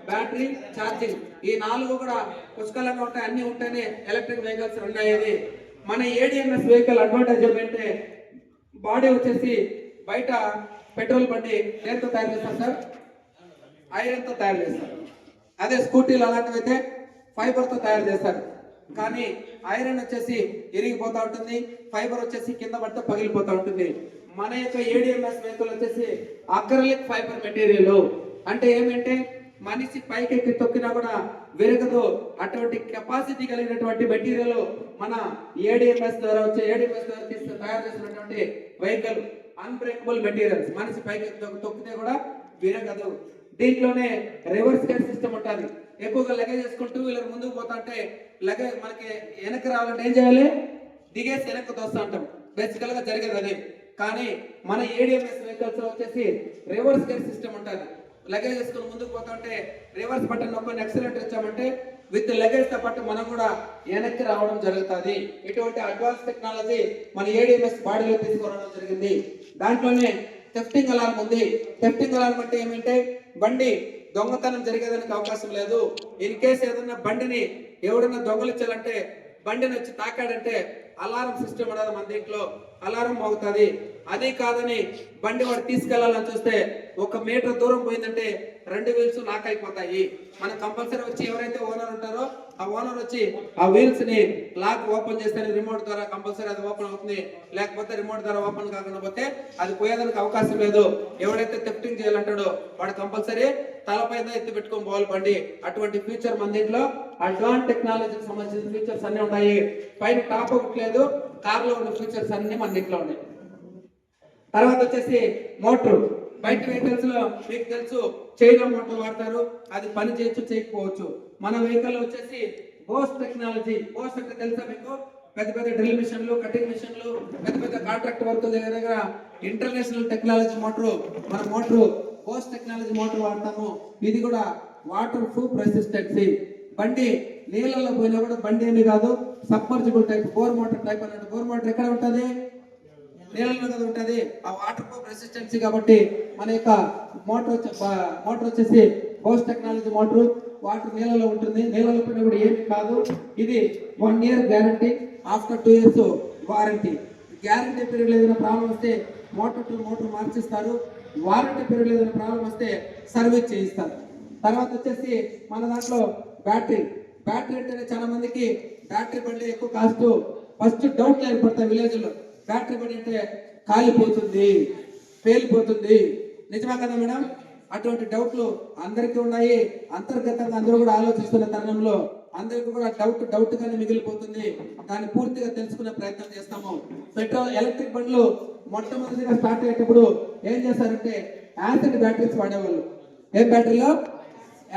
battery, charging. ఈ 4 కూడా పుష్కలంగా ఉంటాయి. అన్ని ఉంటేనే ఎలక్ట్రిక్ వెహికల్స్ రన్ అయ్యేది. మన ఏడిఎంఎస్ వెహికల్ అడ్వాంటేజ్ ఏంటంటే బాడీ వచ్చేసి బయట పెట్రోల్ బండి దేంతో తయారు చేస్తారు సార్? ఐరన్తో తయారు చేస్తారు. అదే స్కూటీలు అలాంటివైతే ఫైబర్తో తయారు చేస్తారు. కానీ ఐరన్ వచ్చేసి ఇరిగిపోతూ ఉంటుంది, ఫైబర్ వచ్చేసి కింద పడితే పగిలిపోతూ ఉంటుంది. మన యొక్క ఏడిఎంఎస్ వెహికల్ వచ్చేసి అక్రిలిక్ ఫైబర్ మెటీరియల్. అంటే ఏమంటే మనిషి పైకెక్కి తొక్కినా కూడా విరగదు. అటువంటి కెపాసిటీ కలిగినటువంటి మెటీరియల్ మన ఏడిఎంఎస్ ద్వారా తయారు చేసినటువంటి వెహికల్ అన్బ్రేకబుల్ మెటీరియల్స్. మనిషి పైకి తొక్కితే కూడా విరగదు. దీంట్లోనే రివర్స్ గేర్ సిస్టమ్ ఉంటుంది. ఎక్కువగా లగేజ్ చేసుకుని 2 వీలర్ ముందుకు పోతుంటే లగేజ్ మనకి వెనక్కి రావాలంటే ఏం చేయాలి? దిగేసి వెనక్కి తోస్తూ ఉంటాం. బేసికల్ గా జరిగేది అదే. కానీ మన ఏడిఎంఎస్ వెహికల్స్ వచ్చేసి రివర్స్ గేర్ సిస్టమ్ ఉంటుంది. లగేజ్ చేసుకుని ముందుకు పోతుంటే రివర్స్ బటన్ నొక్కొని ఎక్సలెంట్ ఇచ్చామంటే విత్ లగేజ్ తో పాటు మనం కూడా వెనక్కి రావడం జరుగుతుంది. ఇటువంటి అడ్వాన్స్ టెక్నాలజీ మన ఏడిఎంఎస్ బాడీలో తీసుకురావడం జరిగింది. దాంట్లోనే థెఫ్టింగ్ అలారం ఉంది. థెఫ్టింగ్ అలారం అంటే ఏమంటే బండి దొంగతనం జరిగేదానికి అవకాశం లేదు. ఇన్ కేసు ఏదన్నా బండిని ఎవడన్నా దొంగలించాలంటే బండిని వచ్చి తాకాడంటే అలారం సిస్టమ్ ఉండదు మన దీంట్లో. అలారం మోగుతుంది. అదే కాదని బండి వాడు తీసుకెళ్లాలని చూస్తే 1 మీటర్ దూరం పోయిందంటే 2 వీల్స్ లాక్ అయిపోతాయి. మనం కంపల్సరీ వచ్చి ఎవరైతే ఓనర్ ఉంటారో ఆ ఓనర్ వచ్చి ఆ వీల్స్ ని లాక్ ఓపెన్ చేస్తే రిమోట్ ద్వారా కంపల్సరీ అది ఓపెన్ అవుతుంది. లేకపోతే రిమోట్ ద్వారా ఓపెన్ కాకుండా పోతే అది పోయేదానికి అవకాశం లేదు. ఎవడైతే థెఫ్టింగ్ చేయాలంటాడో వాడు కంపల్సరీ తలపైన ఎత్తి పెట్టుకొని పోవాలి బండి. అటువంటి ఫీచర్ మన దీంట్లో అడ్వాన్స్ టెక్నాలజీకి సంబంధించిన ఫీచర్స్ అన్ని ఉన్నాయి. పైన టాప్ అవుట్ లేదు, కార్ లో ఉన్న ఫీచర్స్ అన్ని మన దీంట్లో ఉన్నాయి. తర్వాత వచ్చేసి మోటార్. బయట వెహికల్స్ లో మీకు తెలుసు చైనా మోటార్ వాడతారు. అది పని చేయొచ్చు, చేయకపోవచ్చు. మన వెహికల్ వచ్చేసి బోస్ టెక్నాలజీ. బోస్ అంటే తెలుసా మీకు? పెద్ద పెద్ద డ్రిల్ మిషన్లు, కటింగ్ మిషన్లు, పెద్ద పెద్ద కాంట్రాక్ట్ వర్క్ దగ్గర ఇంటర్నేషనల్ టెక్నాలజీ మోటార్. మన మోటార్ బోస్ టెక్నాలజీ మోటార్ వాడతాము. ఇది కూడా వాటర్ ప్రూఫ్ రెసిస్టెన్సీ. బండి నీళ్ళలో పోయినా కూడా బండి ఏమి కాదు, submersible type bore motor type అన్నట్టు. బోర్ మోటార్ ఎక్కడ ఉంటుంది? నీళ్ళలో కదా ఉంటుంది. ఆ వాటర్ ప్రూఫ్ రెసిస్టెన్సీ కాబట్టి మన యొక్క మోటార్ వచ్చేసి బోస్ టెక్నాలజీ మోటార్. వాటర్ నీళ్ళలో ఉంటుంది. నీళ్ళలో పోయినా కూడా ఏమి కాదు. ఇది 1 year guarantee, after 2 years warranty. Guarantee period ఏదైనా ప్రాబ్లం వస్తే మోటార్ మార్చిస్తారు. వారంటీ పీరియడ్ ఏదైనా ప్రాబ్లం వస్తే సర్వీస్ చేయిస్తారు. తర్వాత వచ్చేసి మన దాంట్లో బ్యాటరీ అంటేనే చాలా మందికి బ్యాటరీ బండి ఎక్కువ కాస్ట్. ఫస్ట్ డౌట్లు ఏర్పడతాయి విలేజ్ లో. బ్యాటరీ బండి అంటే కాలిపోతుంది, పేలిపోతుంది. నిజమా కదా మేడం? అటువంటి డౌట్లు అందరికీ ఉన్నాయి. అంతర్గతంగా అందరూ కూడా ఆలోచిస్తున్న తరుణంలో అందరికీ కూడా డౌట్ గానే మిగిలిపోతుంది. దాన్ని పూర్తిగా తెలుసుకునే ప్రయత్నం చేస్తాము. ఎలక్ట్రిక్ బండ్లు మొట్టమొదటిగా స్టార్ట్ అయ్యేటప్పుడు ఏం చేశారంటే యాసిడ్ బ్యాటరీస్ వాడేవాళ్ళు. ఏం బ్యాటరీలో?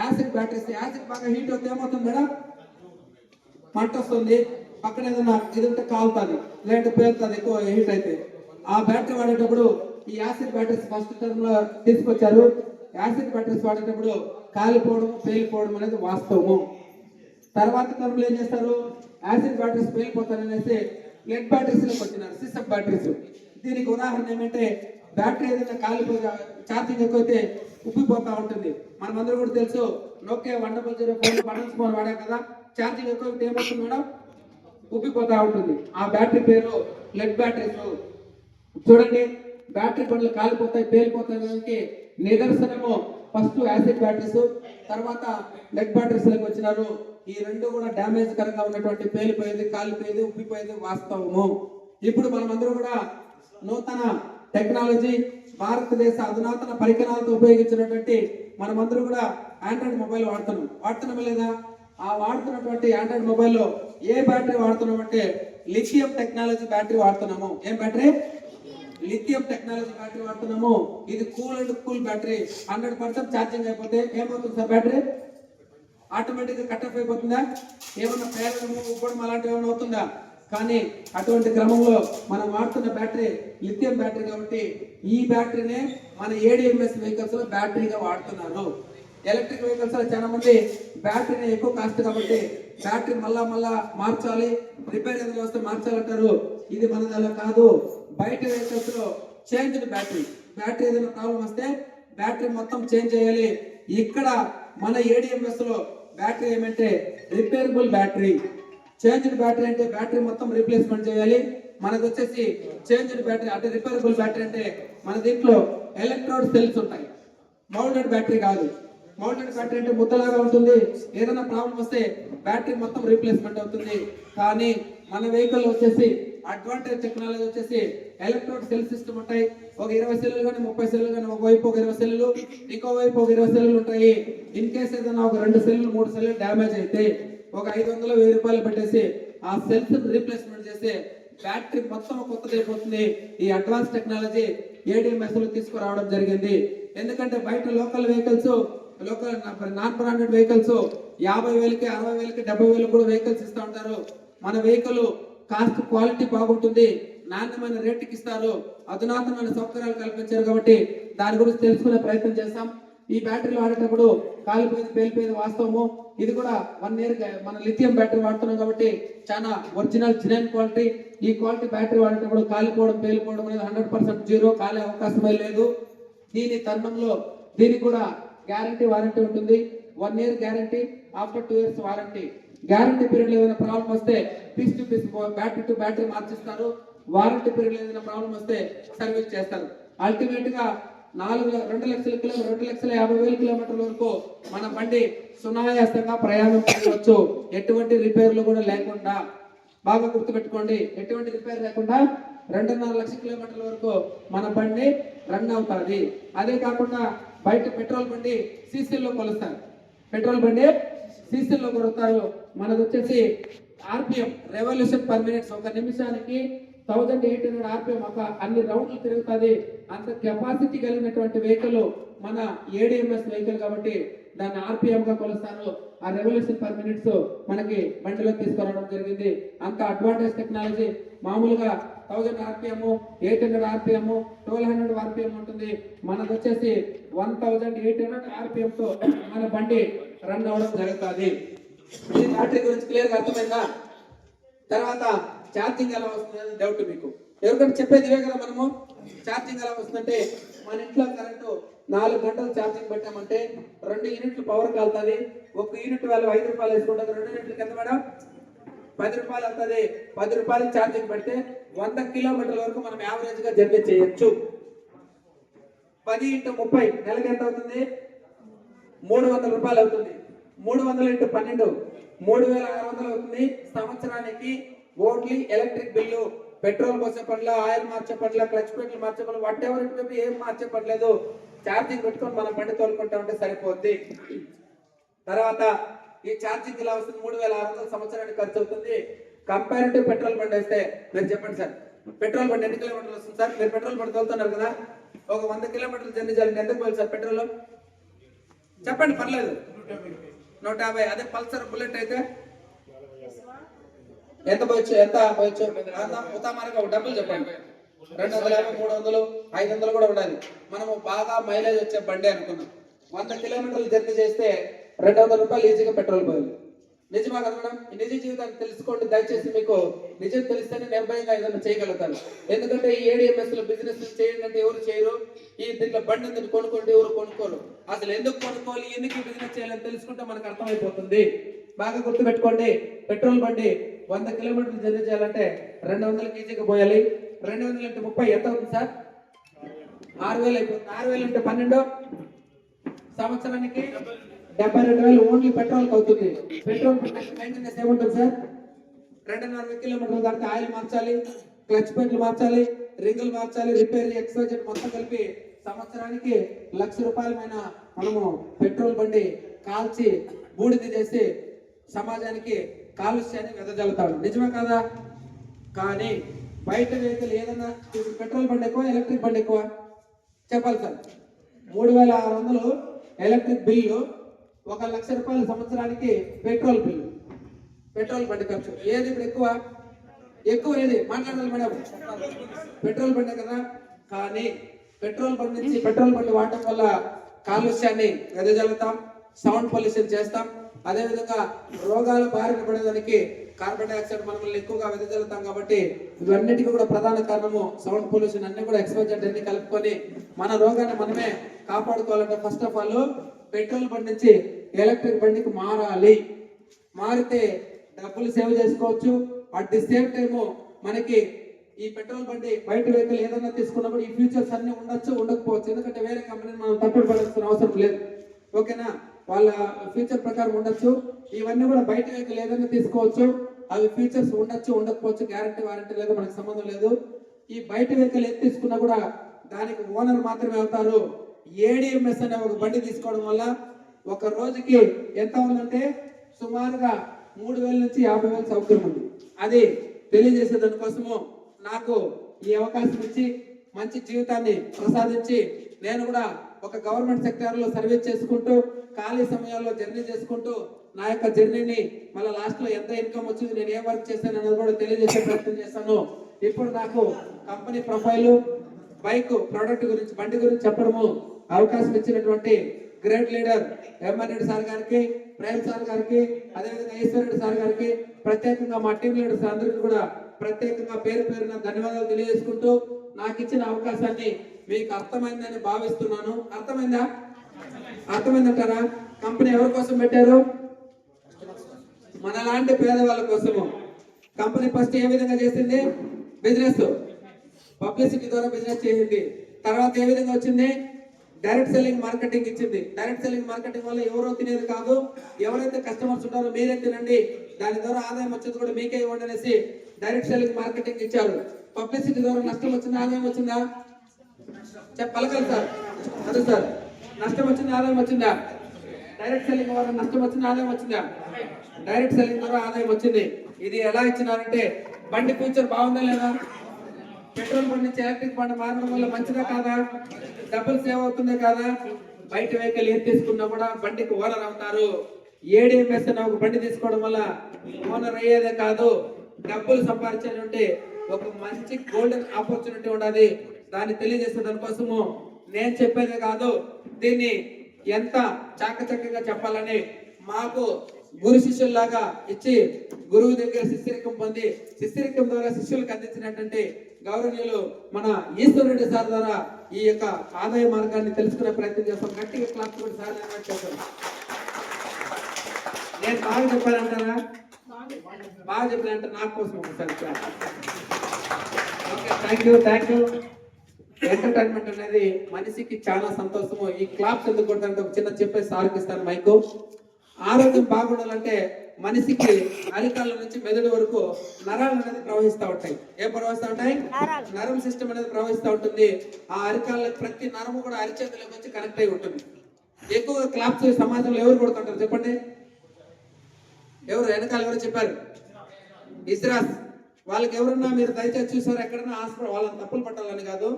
Acid batteries. యాసిడ్ బాగా హీట్ అవుతే ఏమవుతుంది మేడం? మంట వస్తుంది. పక్కన ఏదైనా ఇది ఉంటే కాలుతుంది, లేదంటే పేలుతుంది ఎక్కువ హీట్ అయితే. ఆ బ్యాటరీ వాడేటప్పుడు ఈ యాసిడ్ బ్యాటరీస్ ఫస్ట్ టర్మ్ లో తీసుకొచ్చారు. యాసిడ్ బ్యాటరీస్ వాడేటప్పుడు కాలిపోవడం, పేలిపోవడం అనేది వాస్తవము. తర్వాత టర్మ్ లో ఏం చేస్తారు? యాసిడ్ బ్యాటరీస్ పేలిపోతారనేసి లెడ్ బ్యాటరీస్ లోకి వచ్చినారు, సిస్టమ్ బ్యాటరీస్. దీనికి ఉదాహరణ ఏమంటే బ్యాటరీ ఏదైనా కాలిపోయి ఛార్జింగ్ ఎక్కువైతే ఉబ్బిపోతా ఉంటుంది. మనమందరూ కూడా తెలుసు నోకియా 1004 బటన్స్ ఫోన్ వాడాం కదా. ఛార్జింగ్ ఎక్కువైతే ఏమవుతుంది మేడం? ఉబ్బిపోతా ఉంటుంది. ఆ బ్యాటరీ పేరు లెడ్ బ్యాటరీస్. చూడండి, బ్యాటరీ బండ్లు కాలిపోతాయి, పేలిపోతాయి నిదర్శనము ఫస్ట్ యాసిడ్ బ్యాటరీస్, తర్వాత లెడ్ బ్యాటరీస్ లకు వచ్చినారు. ఈ రెండు కూడా డ్యామేజ్ కరంగా ఉన్నటువంటి పేలిపోయేది, కాలిపోయేది, ఉబ్బిపోయేది వాస్తవము. ఇప్పుడు మనమందరూ కూడా నూతన టెక్నాలజీ, భారతదేశ అధునాతన పరికరాలతో ఉపయోగించినటువంటి మనమందరూ కూడా ఆండ్రాయిడ్ మొబైల్ వాడుతున్నామా లేదా? ఆ వాడుతున్నటువంటి ఆండ్రాయిడ్ మొబైల్లో ఏ బ్యాటరీ వాడుతున్నాం అంటే లిథియం టెక్నాలజీ బ్యాటరీ వాడుతున్నాము. ఏం బ్యాటరీ? లిథియం టెక్నాలజీ బ్యాటరీ వాడుతున్నాము. ఇది కూల్ బ్యాటరీ. 100% ఛార్జింగ్ అయిపోతే ఏమవుతుంది సార్? బ్యాటరీ ఆటోమేటిక్ గా కట్ ఆఫ్ అయిపోతుందా? ఏమన్నా పేరడము ఉబ్బడం అలాంటివి ఏమైనా అవుతుందా? కానీ అటువంటి క్రమంలో మనం వాడుతున్న బ్యాటరీ లిథియం బ్యాటరీ కాబట్టి ఈ బ్యాటరీనే మన ఏడిఎంఎస్ వెహికల్స్ లో బ్యాటరీగా వాడుతున్నారు. ఎలక్ట్రిక్ వెహికల్స్ లో చాలా మంది బ్యాటరీని ఎక్కువ కాస్ట్ కాబట్టి బ్యాటరీ మళ్ళా మార్చాలి, రిపేర్ ఏదైనా వస్తే మార్చాలంటారు. ఇది మనది అలా కాదు. బయట వెహికల్స్ లో చేంజ్డ్ బ్యాటరీ ఏదైనా ప్రాబ్లం వస్తే బ్యాటరీ మొత్తం చేంజ్ చేయాలి. ఇక్కడ మన ఏడిఎంఎస్ లో బ్యాటరీ ఏమంటే రిపేరబుల్ బ్యాటరీ. చేంజ్డ్ బ్యాటరీ అంటే బ్యాటరీ మొత్తం రీప్లేస్మెంట్ చేయాలి. మనకు వచ్చేసి చేంజ్డ్ బ్యాటరీ అంటే రిపేరబుల్ బ్యాటరీ అంటే మన దీంట్లో ఎలక్ట్రోడ్ సెల్స్ ఉంటాయి. మౌల్టెడ్ బ్యాటరీ కాదు. మౌల్టెడ్ బ్యాటరీ అంటే ముద్దలాగా ఉంటుంది. ఏదైనా ప్రాబ్లం వస్తే బ్యాటరీ మొత్తం రీప్లేస్మెంట్ అవుతుంది. కానీ మన వెహికల్ వచ్చేసి అడ్వాంటేజ్ టెక్నాలజీ వచ్చేసి ఎలక్ట్రోడ్ సెల్ సిస్టమ్ ఉంటాయి. ఒక 20 సెల్లులు కానీ 30 సెల్లులు కానీ ఒకవైపు ఒక 20 సెల్లులు ఇంకో వైపు ఒక 20 సెల్లులు ఉంటాయి. ఇన్ కేస్ ఏదైనా ఒక 2 సెల్లులు 3 సెల్లులు డ్యామేజ్ అయితే ఒక 500-1000 రూపాయలు పెట్టేసి ఆ సెల్స్ రీప్లేస్మెంట్ చేస్తే బ్యాటరీ మొత్తం కొత్తది అయిపోతుంది. ఈ అడ్వాన్స్ టెక్నాలజీ ఏడిఎంఎస్ లో తీసుకురావడం జరిగింది. ఎందుకంటే బయట local vehicles non branded vehicles 50,000కి 60,000కి 70,000 కూడా వెహికల్స్ ఇస్తూ ఉంటారు. మన వెహికల్ కాస్ట్ క్వాలిటీ బాగుంటుంది, నాణ్యమైన రేటుకి ఇస్తారు, అధునాతనమైన సౌకర్యాలు కల్పించారు. కాబట్టి దాని గురించి తెలుసుకునే ప్రయత్నం చేస్తాం. ఈ బ్యాటరీలు వాడేటప్పుడు కాలిపోయింది పేలిపోయింది వాస్తవము. ఇది కూడా 1 ఇయర్ మన లిథియం బ్యాటరీ వాడుతున్నాం కాబట్టి చాలా ఒరిజినల్ జెన్యూన్ క్వాలిటీ. ఈ క్వాలిటీ బ్యాటరీ వాడేటప్పుడు కాలిపోవడం పేలిపోవడం అనేది 100% జీరో, కాలే అవకాశమే లేదు. దీని తరుణంలో దీనికి కూడా గ్యారంటీ వారంటీ ఉంటుంది. 1 year guarantee, after 2 years warranty. Guarantee period లో ఏదైనా ప్రాబ్లం వస్తే piece to piece battery to battery మార్చిస్తారు. వారంటీ పీరియడ్ లో ఏదైనా ప్రాబ్లం వస్తే సర్వీస్ చేస్తారు. అల్టిమేట్ గా 2,00,000 2,50,000 కిలోమీటర్ల వరకు మన బండి సునాయాసంగా ప్రయాణం చేయవచ్చు, ఎటువంటి రిపేర్లు కూడా లేకుండా. బాగా గుర్తుపెట్టుకోండి, ఎటువంటి రిపేర్ లేకుండా 2.5 లక్షల కిలోమీటర్ల వరకు మన బండి రన్ అవుతుంది. అదే కాకుండా బయట పెట్రోల్ బండి సీసీల్లో కొలుస్తారు. పెట్రోల్ బండి సీసీల్లో కొలుస్తారు. మనకు వచ్చేసి ఆర్పిఎం రెవల్యూషన్ పర్ మినిట్స్, ఒక నిమిషానికి 1800 ఆర్పిఎం, ఒక అన్ని రౌండ్లు తిరుగుతుంది. అంత కెపాసిటీ కలిగినటువంటి వెహికల్ మన ఏడిఎంఎస్ వెహికల్ కాబట్టి దాన్ని ఆర్పిఎం గా కొలుస్తారు. ఆ రెవల్యూషన్ పర్ మినిట్స్ మనకి బండిలో తీసుకురావడం జరిగింది. అంత అడ్వాంటేజ్ టెక్నాలజీ. మామూలుగా 1000 ఆర్పిఎం, 800 ఆర్పిఎం, 1200 ఆర్పిఎం ఉంటుంది. మనకు వచ్చేసి 1800 ఆర్పిఎం తో మన బండి రన్ అవడం జరుగుతుంది. ఈ బ్యాటరీ గురించి క్లియర్ గా అర్థమైందా? తర్వాత ఛార్జింగ్ ఎలా వస్తుందని డౌట్ మీకు. ఎవరికంటే చెప్పేది ఇవే కదా మనము. ఛార్జింగ్ ఎలా వస్తుందంటే మన ఇంట్లో కరెంటు 4 గంటలు ఛార్జింగ్ పెట్టామంటే 2 యూనిట్లు పవర్ కాలుతుంది. 1 యూనిట్ వాల్యూ 5 రూపాయలు వేసుకుంటారు. 2 యూనిట్లకి ఎంత మేడం? 10 రూపాయలు అవుతుంది. 10 రూపాయలు ఛార్జింగ్ పెడితే 100 కిలోమీటర్ల వరకు మనం యావరేజ్ గా జర్నీ చేయొచ్చు. 10 × 30 నెలకి ఎంత అవుతుంది? 300 రూపాయలు అవుతుంది. 300 × 12 3,600 అవుతుంది. సంవత్సరానికి ఓన్లీ ఎలక్ట్రిక్ బిల్లు, పెట్రోల్ పోసే పనిలో, ఆయిల్ మార్చే పనిలో, క్లచ్ ప్లేట్లు మార్చే పనులు, what ever it may be, ఏం మార్చే పని లేదు. ఛార్జింగ్ పెట్టుకొని మనం బండి తోలుకుంటా ఉంటే సరిపోద్ది. తర్వాత ఈ ఛార్జింగ్ ఇలా వస్తుంది. 3,600 సంవత్సరానికి ఖర్చు అవుతుంది. కంపారిటివ్ పెట్రోల్ బండి వేస్తే మీరు చెప్పండి సార్, పెట్రోల్ బండి ఎన్ని కిలోమీటర్లు వస్తుంది సార్? మీరు పెట్రోల్ బండి తోలుతున్నారు కదా, ఒక 100 కిలోమీటర్లు జర్నీ చేయాలంటే ఎంత పోయింది సార్ పెట్రోల్? చెప్పండి, పర్లేదు. 150. అదే పల్సర్ బుల్లెట్ అయితే ఎంత పోయొచ్చు? ఉతామారుగా డబ్బులు చెప్పండి. 250, 300, 500 కూడా ఉండాలి. మనము బాగా మైలేజ్ వచ్చే బండి అనుకున్నాం. 100 కిలోమీటర్లు జర్నీ చేస్తే 200 రూపాయలు ఈజీగా పెట్రోల్ పోయింది. నిజమా కదా మేడం? ఈ నిజ జీవితాన్ని తెలుసుకోండి దయచేసి. మీకు నిజం తెలిస్తేనే నిర్భయంగా ఏదైనా చేయగలుగుతారు. ఎందుకంటే ఈ ఏడిఎంఎస్ లో బిజినెస్ చేయండి అంటే ఎవరు చేయరు. ఈ దీంట్లో బండి ఎందుకు కొనుక్కోండి, ఎవరు కొనుక్కోరు. అసలు ఎందుకు కొనుక్కోవాలి, ఎందుకు బిజినెస్ చేయాలని తెలుసుకుంటే మనకు అర్థమైపోతుంది. బాగా గుర్తుపెట్టుకోండి, పెట్రోల్ బండి 100 కిలోమీటర్లు జర్నీ చేయాలంటే 200 ఈజీగా పోయాలి. 200 × 30 ఎంత అవుతుంది సార్? 6,000 అయిపోతుంది. 6,000 × 12 సంవత్సరానికి 72,000 ఓన్లీ పెట్రోల్ అవుతుంది. పెట్రోల్ మెయింటెనెన్స్ ఏముంటుంది సార్? 2.5 కిలోమీటర్లు దాటితే ఆయిల్ మార్చాలి, క్లచ్ ప్లేట్లు మార్చాలి, రింగులు మార్చాలి, రిపేర్, ఎక్స్పైజెట్ మొత్తం కలిపి సంవత్సరానికి 1,00,000 రూపాయల పైన మనము పెట్రోల్ బండి కాల్చి బూడిద చేసి సమాజానికి కాలుష్యాన్ని వెదజల్లుతాడు. నిజమే కదా? కానీ బయట వెహికల్ ఏదన్నా ఇప్పుడు పెట్రోల్ బండి ఎక్కువ, ఎలక్ట్రిక్ బండి ఎక్కువ? చెప్పాలి సార్. 3600 ఎలక్ట్రిక్ బిల్లు, 1,00,000 రూపాయల సంవత్సరానికి పెట్రోల్ బిల్లు, పెట్రోల్ బండి ఖర్చు. ఏది ఇప్పుడు ఎక్కువ? ఎక్కువ ఏది మాట్లాడాలి మేడం? పెట్రోల్ బండి కదా. కానీ పెట్రోల్ బండి నుంచి పెట్రోల్ బండి వాడటం వల్ల కాలుష్యాన్ని వెదజల్లుతాం, సౌండ్ పొల్యూషన్ చేస్తాం. అదేవిధంగా రోగాల బారిన పడేదానికి కార్బన్ డైఆక్సైడ్ మనల్ని ఎక్కువగా వెదజల్లుతాం. కాబట్టి ఇవన్నిటికీ కూడా ప్రధాన కారణము సౌండ్ పొల్యూషన్. అన్ని కూడా ఎక్స్పోజర్ అన్ని కలుపుకొని మన రోగాన్ని మనమే కాపాడుకోవాలంటే ఫస్ట్ ఆఫ్ ఆల్ పెట్రోల్ బండి నుంచి ఎలక్ట్రిక్ బండికి మారాలి. మారితే డబ్బులు సేవ్ చేసుకోవచ్చు. అట్ ది సేమ్ టైము మనకి ఈ పెట్రోల్ బండి బయట వెహికల్ ఏదైనా తీసుకున్నప్పుడు ఈ ఫ్యూచర్స్ అన్ని ఉండొచ్చు, ఉండకపోవచ్చు. ఎందుకంటే వేరే కంపెనీని మనం తప్పుడు పడాల్సిన అవసరం లేదు. ఓకేనా? వాళ్ళ ఫ్యూచర్ ప్రకారం ఉండొచ్చు. ఇవన్నీ కూడా బయట వెహికల్ ఏదైనా తీసుకోవచ్చు. అవి ఫ్యూచర్స్ ఉండొచ్చు, ఉండకపోవచ్చు. గ్యారంటీ వారంటీ లేదు, మనకు సంబంధం లేదు. ఈ బయట వెహికల్ ఏది తీసుకున్నా కూడా దానికి ఓనర్ మాత్రమే అవుతారు. ఏడిఎంఎస్ అనే ఒక బండి తీసుకోవడం వల్ల ఒక రోజుకి ఎంత ఉందంటే సుమారుగా 3,000 నుంచి 50,000 సౌకర్యం ఉంది. అది తెలియజేసే దానికోసము నాకు ఈ అవకాశం ఇచ్చి మంచి జీవితాన్ని ప్రసాదించి నేను కూడా ఒక గవర్నమెంట్ సెక్టార్ లో సర్వీస్ చేసుకుంటూ ఖాళీ సమయాల్లో జర్నీ చేసుకుంటూ నా యొక్క జర్నీని మళ్ళీ లాస్ట్ లో ఎంత ఇన్కమ్ వచ్చింది, నేను ఏ వర్క్ చేశాను అన్నది కూడా తెలియజేసే ప్రయత్నం చేస్తాను. ఇప్పుడు నాకు కంపెనీ ప్రొఫైల్, బైక్ ప్రోడక్ట్ గురించి, బండి గురించి చెప్పడము అవకాశం ఇచ్చినటువంటి great leader MN Reddy sir గారికి, ప్రేమ్ సార్ గారికి, అదేవిధంగా ఈశ్వర్ రెడ్డి సార్ గారికి, ప్రత్యేకంగా మా టీం లీడర్స్ అందరికీ కూడా ప్రత్యేకంగా పేరు పేరున ధన్యవాదాలు తెలియజేసుకుంటూ నాకు ఇచ్చిన అవకాశాన్ని మీకు అర్థమైందని భావిస్తున్నాను. అర్థమైందా? అర్థమైందంటారా? కంపెనీ ఎవరి కోసం పెట్టారు? మనలాంటి పేదవాళ్ళ కోసము. కంపెనీ ఫస్ట్ ఏ విధంగా చేసింది? బిజినెస్ పబ్లిసిటీ ద్వారా బిజినెస్ చేసింది. తర్వాత ఏ విధంగా వచ్చింది? డైరెక్ట్ సెల్లింగ్ మార్కెటింగ్ ఇచ్చింది. డైరెక్ట్ సెల్లింగ్ మార్కెటింగ్ వల్ల ఎవరో తినేది కాదు, ఎవరైతే కస్టమర్స్ ఉంటారో మీరే తినండి, దాని ద్వారా ఆదాయం వచ్చేది కూడా మీకే ఇవ్వండి అనేసి డైరెక్ట్ సెల్లింగ్ మార్కెటింగ్ ఇచ్చారు. పబ్లిసిటీ ద్వారా నష్టం వచ్చిందా, ఆదాయం వచ్చిందా? పలకలు సార్. అదే సార్, నష్టం వచ్చిందా, ఆదాయం వచ్చిందా? డైరెక్ట్ సెల్లింగ్ ద్వారా నష్టం వచ్చిందా, ఆదాయం వచ్చిందా? డైరెక్ట్ సెల్లింగ్ ద్వారా ఆదాయం వచ్చింది. ఇది ఎలా ఇచ్చినారంటే బండి ఫ్యూచర్ బాగుందా లేదా? పెట్రోల్ బండి నుంచి ఎలక్ట్రిక్ బండి మారడం వల్ల మంచిదా కాదా? డబ్బులు సేవ్ అవుతుందా కాదా? బయట వెహికల్ ఏది తీసుకున్నా కూడా బండికి ఓనర్ అవుతారు. ఏడిఎంఎస్ అనే ఒక బండి తీసుకోవడం వల్ల ఓనర్ అయ్యేదే కాదు, డబ్బులు సంపాదించాలంటే ఒక మంచి గోల్డెన్ ఆపర్చునిటీ ఉండాలి. దాన్ని తెలియజేసే దానికోసము నేను చెప్పేదే కాదు, దీన్ని ఎంత చాకచక్యంగా చెప్పాలని మాకు గురు శిష్యుల్లాగా ఇచ్చి గురువు దగ్గర శిష్యరికం పొంది శిష్యరికం ద్వారా శిష్యులకు అందించినటువంటి గౌరవనీయులు మన ఈశ్వర్ రెడ్డి సార్ ద్వారా ఈ యొక్క ఆదాయ మార్గాన్ని తెలుసుకునే ప్రయత్నం చేస్తాం. గట్టిగా క్లాస్ కూడా సార్ చేస్తాం. నేను బాగా చెప్పానంటారా? బాగా చెప్పానంటే నాకు కోసం ఒకసారి థ్యాంక్ యూ. ఎంటర్టైన్మెంట్ అనేది మనిషికి చాలా సంతోషము. ఈ క్లాప్స్ ఎందుకు కొడతానంటే ఒక చిన్న చెప్పేసి సార్కి ఇస్తాను మైకు. ఆరోగ్యం బాగుండాలంటే మనిషికి అరికాళ్ళ నుంచి మెదడు వరకు నరాలు అనేది ప్రవహిస్తూ ఉంటాయి. ఏం ప్రవహిస్తూ ఉంటాయి? నరం సిస్టమ్ అనేది ప్రవహిస్తూ ఉంటుంది. ఆ అరికాళ్ళ ప్రతి నరము కూడా అరిచేతులకు వచ్చి కనెక్ట్ అయి ఉంటుంది. ఎక్కువగా క్లాప్స్ సమాజంలో ఎవరు కొడుతుంటారు చెప్పండి? ఎవరు వెనకాల ఎవరు చెప్పారు? ఇస్రాస్. వాళ్ళకి ఎవరన్నా మీరు దయచేసి చూసారు ఎక్కడన్నా హాస్పిటల్, వాళ్ళని తప్పులు పట్టాలని కాదు,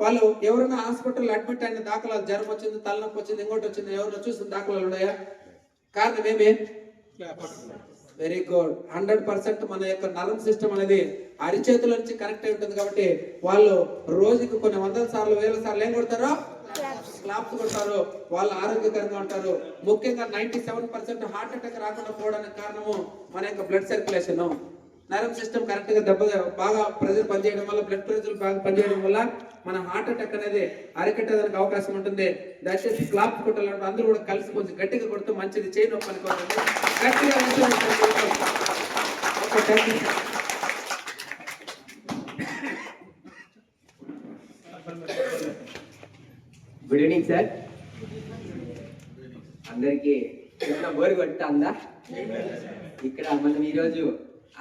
వాళ్ళు ఎవరైనా హాస్పిటల్ అడ్మిట్ అయిన దాఖలాలు, జ్వరం వచ్చింది, తలనొప్పి వచ్చింది, ఇంకోటి వచ్చింది, ఎవరైనా చూసిన దాఖలాలు ఉన్నాయా? కారణం ఏమి? Very good. 100% మన యొక్క నరం సిస్టమ్ అనేది అరిచేతుల నుంచి కనెక్ట్ అయి ఉంటుంది. కాబట్టి వాళ్ళు రోజుకి కొన్ని 100 సార్లు 1000 సార్లు ఏం కొడతారో? క్లాప్స్ కొడతారు. వాళ్ళు ఆరోగ్యకరంగా ఉంటారు. ముఖ్యంగా 97% హార్ట్ అటాక్ రాకుండా పోవడానికి కారణము మన యొక్క బ్లడ్ సర్క్యులేషన్. నరం సిస్టమ్ కరెక్ట్ గా బాగా ప్రెజర్ పనిచేయడం వల్ల, బ్లడ్ ప్రెజర్ బాగా పనిచేయడం వల్ల మన హార్ట్ అటాక్ అనేది అరికట్టడానికి అవకాశం ఉంటుంది. దయచేసి క్లాప్ కొట్టాలంటే అందరూ కూడా కలిసి కొంచెం గట్టిగా కొడుతూ మంచిది, చేయి నొప్పి అనుకోవాలి గట్టిగా. Good evening sir. అందరికి బోరు కొట్టాందా? ఇక్కడ మనం ఈరోజు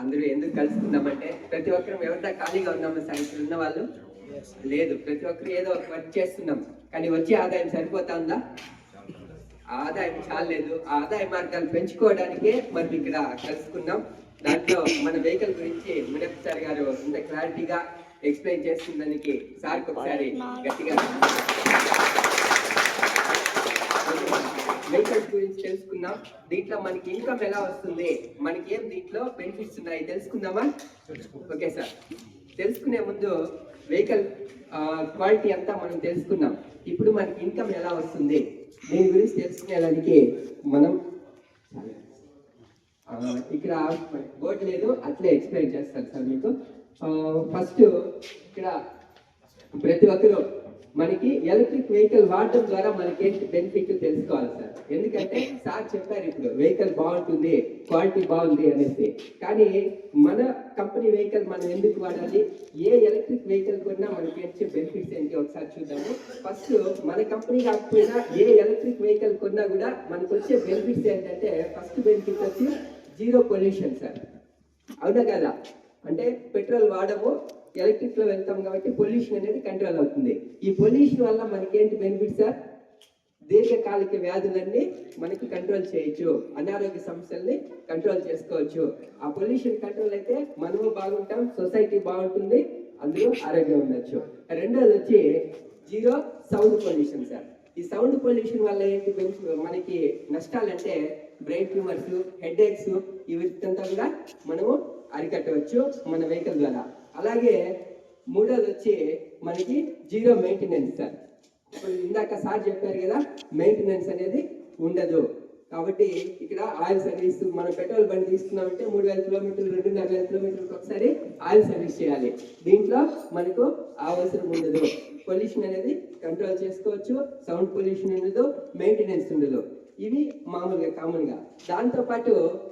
అందరూ ఎందుకు కలుసుకున్నామంటే ప్రతి ఒక్కరు ఎవరిదా ఖాళీగా ఉన్నాము సార్. ఇక్కడ ఉన్న వాళ్ళు లేదు, ప్రతి ఒక్కరు ఏదో ఒక వర్క్ చేస్తున్నాం, కానీ వచ్చే ఆదాయం సరిపోతుందా? ఆదాయం చాలేదు, ఆ ఆదాయ మార్గాలు పెంచుకోవడానికే మనం ఇక్కడ కలుసుకున్నాం. దాంట్లో మన వెహికల్ గురించి మునప్ప సార్ గారు ఇంత క్లారిటీగా ఎక్స్ప్లెయిన్ చేస్తున్నందుకు సార్కి ఒకసారి గట్టిగా వెహికల్స్ గురించి తెలుసుకుందాం. దీంట్లో మనకి ఇన్కమ్ ఎలా వస్తుంది, మనకి ఏం దీంట్లో బెనిఫిట్స్ ఉన్నాయి తెలుసుకుందామా? ఓకే సార్, తెలుసుకునే ముందు వెహికల్ క్వాలిటీ అంతా మనం తెలుసుకుందాం. ఇప్పుడు మనకి ఇన్కమ్ ఎలా వస్తుంది దీని గురించి తెలుసుకునేదానికి మనం ఇక్కడ బోర్డు లేదు, అట్లే ఎక్స్ప్లెయిన్ చేస్తాను సార్ మీకు. ఫస్ట్ ఇక్కడ ప్రతి ఒక్కరు మనకి ఎలక్ట్రిక్ వెహికల్ వాడటం ద్వారా మనకి ఏంటి బెనిఫిట్ తెలుసుకోవాలి సార్. ఎందుకంటే సార్ చెప్పారు ఇప్పుడు వెహికల్ బాగుంటుంది, క్వాలిటీ బాగుంది అనేసి. కానీ మన కంపెనీ వెహికల్ మనం ఎందుకు వాడాలి, ఏ ఎలక్ట్రిక్ వెహికల్ కొన్నా మనకి వచ్చే బెనిఫిట్స్ ఏంటి ఒకసారి చూద్దాము. ఫస్ట్ మన కంపెనీ కాకపోయినా ఏ ఎలక్ట్రిక్ వెహికల్ కొన్నా కూడా మనకు వచ్చే బెనిఫిట్స్ ఏంటంటే, ఫస్ట్ బెనిఫిట్ వచ్చి జీరో పొల్యూషన్ సార్. అవునా కదా? అంటే పెట్రోల్ వాడము, ఎలక్ట్రిక్ లో వెళ్తాం కాబట్టి పొల్యూషన్ అనేది కంట్రోల్ అవుతుంది. ఈ పొల్యూషన్ వల్ల మనకి ఏంటి బెనిఫిట్ సార్? దీర్ఘకాలిక వ్యాధులన్నీ మనకి కంట్రోల్ చేయొచ్చు, అనారోగ్య సమస్యల్ని కంట్రోల్ చేసుకోవచ్చు. ఆ పొల్యూషన్ కంట్రోల్ అయితే మనము బాగుంటాం, సొసైటీ బాగుంటుంది, అందరూ ఆరోగ్యం ఉండొచ్చు. రెండోది వచ్చి జీరో సౌండ్ పొల్యూషన్ సార్. ఈ సౌండ్ పొల్యూషన్ వల్ల ఏంటి మనకి నష్టాలంటే బ్రెయిన్ ట్యూమర్స్, హెడ్ ఏక్స్, వీటింతా కూడా మనము అరికట్టవచ్చు మన వెహికల్ ద్వారా. అలాగే మూడోది వచ్చి మనకి జీరో మెయింటెనెన్స్ సార్. ఇప్పుడు ఇందాక సార్ చెప్పారు కదా, మెయింటెనెన్స్ అనేది ఉండదు. కాబట్టి ఇక్కడ ఆయిల్ సర్వీస్, మనం పెట్రోల్ బండి తీసుకున్నామంటే 3000 కిలోమీటర్లు, 2500 కిలోమీటర్లకు ఒకసారి ఆయిల్ సర్వీస్ చేయాలి. దీంట్లో మనకు అవసరం ఉండదు. పొల్యూషన్ అనేది కంట్రోల్ చేసుకోవచ్చు, సౌండ్ పొల్యూషన్ ఉండదు, మెయింటెనెన్స్ ఉండదు. ఇవి మామూలుగా కామన్గా. దాంతోపాటు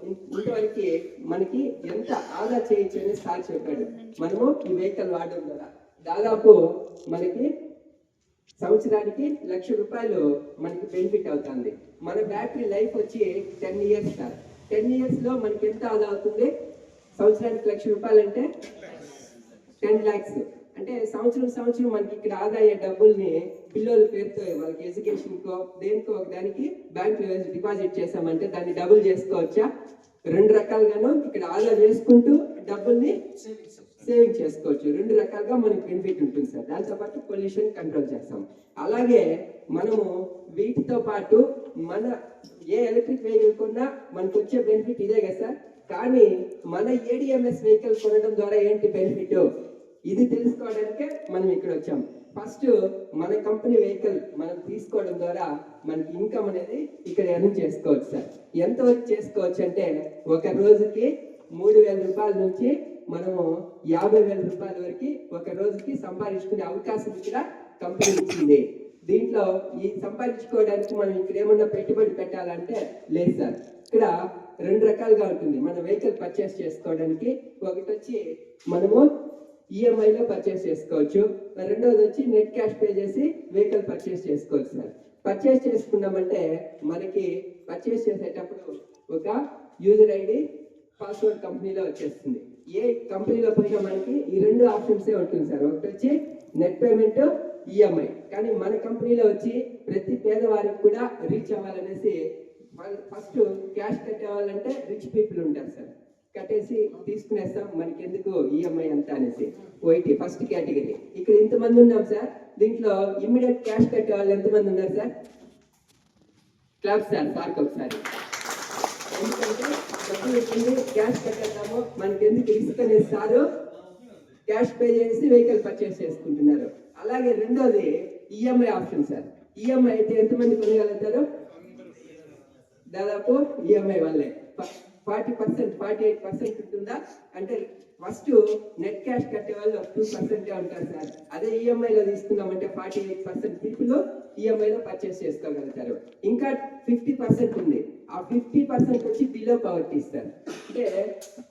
ఇంతవరకు మనకి ఎంత ఆదా చేయొచ్చు అని సార్ చెప్పాడు. మనము ఈ వెహికల్ వాడడం ద్వారా దాదాపు మనకి సంవత్సరానికి 1,00,000 రూపాయలు మనకి బెనిఫిట్ అవుతుంది. మన బ్యాటరీ లైఫ్ వచ్చి 10 ఇయర్స్ సార్. 10 ఇయర్స్ లో మనకి ఎంత ఆదా అవుతుంది? సంవత్సరానికి 1,00,000 రూపాయలు అంటే 10 lakhs. అంటే సంవత్సరం మనకి ఇక్కడ ఆదా అయ్యే డబ్బుల్ని పిల్లల పేరుతో వాళ్ళకి ఎడ్యుకేషన్ కో దేనికో ఒక దానికి బ్యాంక్ లో డిపాజిట్ చేసామంటే దాన్ని డబుల్ చేసుకోవచ్చా? 2 రకాలుగాను ఇక్కడ ఆదా చేసుకుంటూ డబ్బుల్ని సేవింగ్ చేసుకోవచ్చు. 2 రకాలుగా మనకి బెనిఫిట్ ఉంటుంది సార్. దాంతో పాటు పొల్యూషన్ కంట్రోల్ చేస్తాం. అలాగే మనము వీటితో పాటు మన ఏ ఎలక్ట్రిక్ వెహికల్ కొన్నా మనకు వచ్చే బెనిఫిట్ ఇదే కదా సార్. కానీ మన ADMS వెహికల్ కొనడం ద్వారా ఏంటి బెనిఫిట్, ఇది తెలుసుకోవడానికే మనం ఇక్కడ వచ్చాం. ఫస్ట్ మన కంపెనీ వెహికల్ మనం తీసుకోవడం ద్వారా మనకి ఇన్కమ్ అనేది ఇక్కడ ఎర్న్ చేసుకోవచ్చు సార్. ఎంతవరకు చేసుకోవచ్చు అంటే, ఒక రోజుకి 3,000 రూపాయల నుంచి మనము 50,000 రూపాయల వరకు ఒక రోజుకి సంపాదించుకునే అవకాశం ఇక్కడ కంపెనీ ఇచ్చింది. దీంట్లో ఈ సంపాదించుకోవడానికి మనం ఇక్కడ ఏమన్నా పెట్టుబడి పెట్టాలంటే లేదు సార్. ఇక్కడ 2 రకాలుగా ఉంటుంది మన వెహికల్ పర్చేస్ చేసుకోవడానికి. ఒకటి వచ్చి మనము ఈఎంఐలో పర్చేస్ చేసుకోవచ్చు, రెండోది వచ్చి నెట్ క్యాష్ పే చేసి వెహికల్ పర్చేస్ చేసుకోవచ్చు సార్. పర్చేస్ చేసుకున్నామంటే మనకి పర్చేస్ చేసేటప్పుడు ఒక యూజర్ ఐడి, పాస్వర్డ్ కంపెనీలో వచ్చేస్తుంది. ఏ కంపెనీలో పోయినా మనకి ఈ 2 ఆప్షన్సే ఉంటుంది సార్. ఒకటి వచ్చి నెట్ పేమెంట్, ఈఎంఐ. కానీ మన కంపెనీలో వచ్చి ప్రతి పేదవారికి కూడా రీచ్ అవ్వాలనేసి ఫస్ట్ క్యాష్ కట్టేవాళ్ళంటే రిచ్ పీపుల్ ఉంటారు సార్. కట్టేసి తీసుకునేస్తాం, మనకి ఎందుకు ఈఎంఐ అంతా అనేసి. వైటీ ఫస్ట్ కేటగిరీ. ఇక్కడ ఇంతమంది ఉన్నాం సార్. దీంట్లో ఇమ్మీడియట్ క్యాష్ కట్టే వాళ్ళు ఎంతమంది ఉన్నారు సార్? క్లాప్ సార్ సార్కి ఒకసారి. ఎందుకంటే క్యాష్ కట్టేద్దాము, మనకి ఎందుకు రిస్క్ అనేది సారు క్యాష్ పే చేసి వెహికల్ పర్చేస్ చేసుకుంటున్నారు. అలాగే రెండోది ఈఎంఐ ఆప్షన్ సార్. ఈఎంఐ అయితే ఎంతమంది కొనగలుగుతారు? దాదాపు ఈఎంఐ వల్లే 40%, 48% ఉంటుందా? అంటే ఫస్ట్ నెట్ క్యాష్ కట్టే వాళ్ళు 2% ఉంటారు సార్. అదే ఈఎంఐలో తీసుకున్నామంటే 48% పీపుల్ ఈఎంఐలో పర్చేస్ చేసుకోగలుగుతారు. ఇంకా 50% ఉంది. ఆ 50% వచ్చి బిలో పవర్టీ ఇస్తారు. అంటే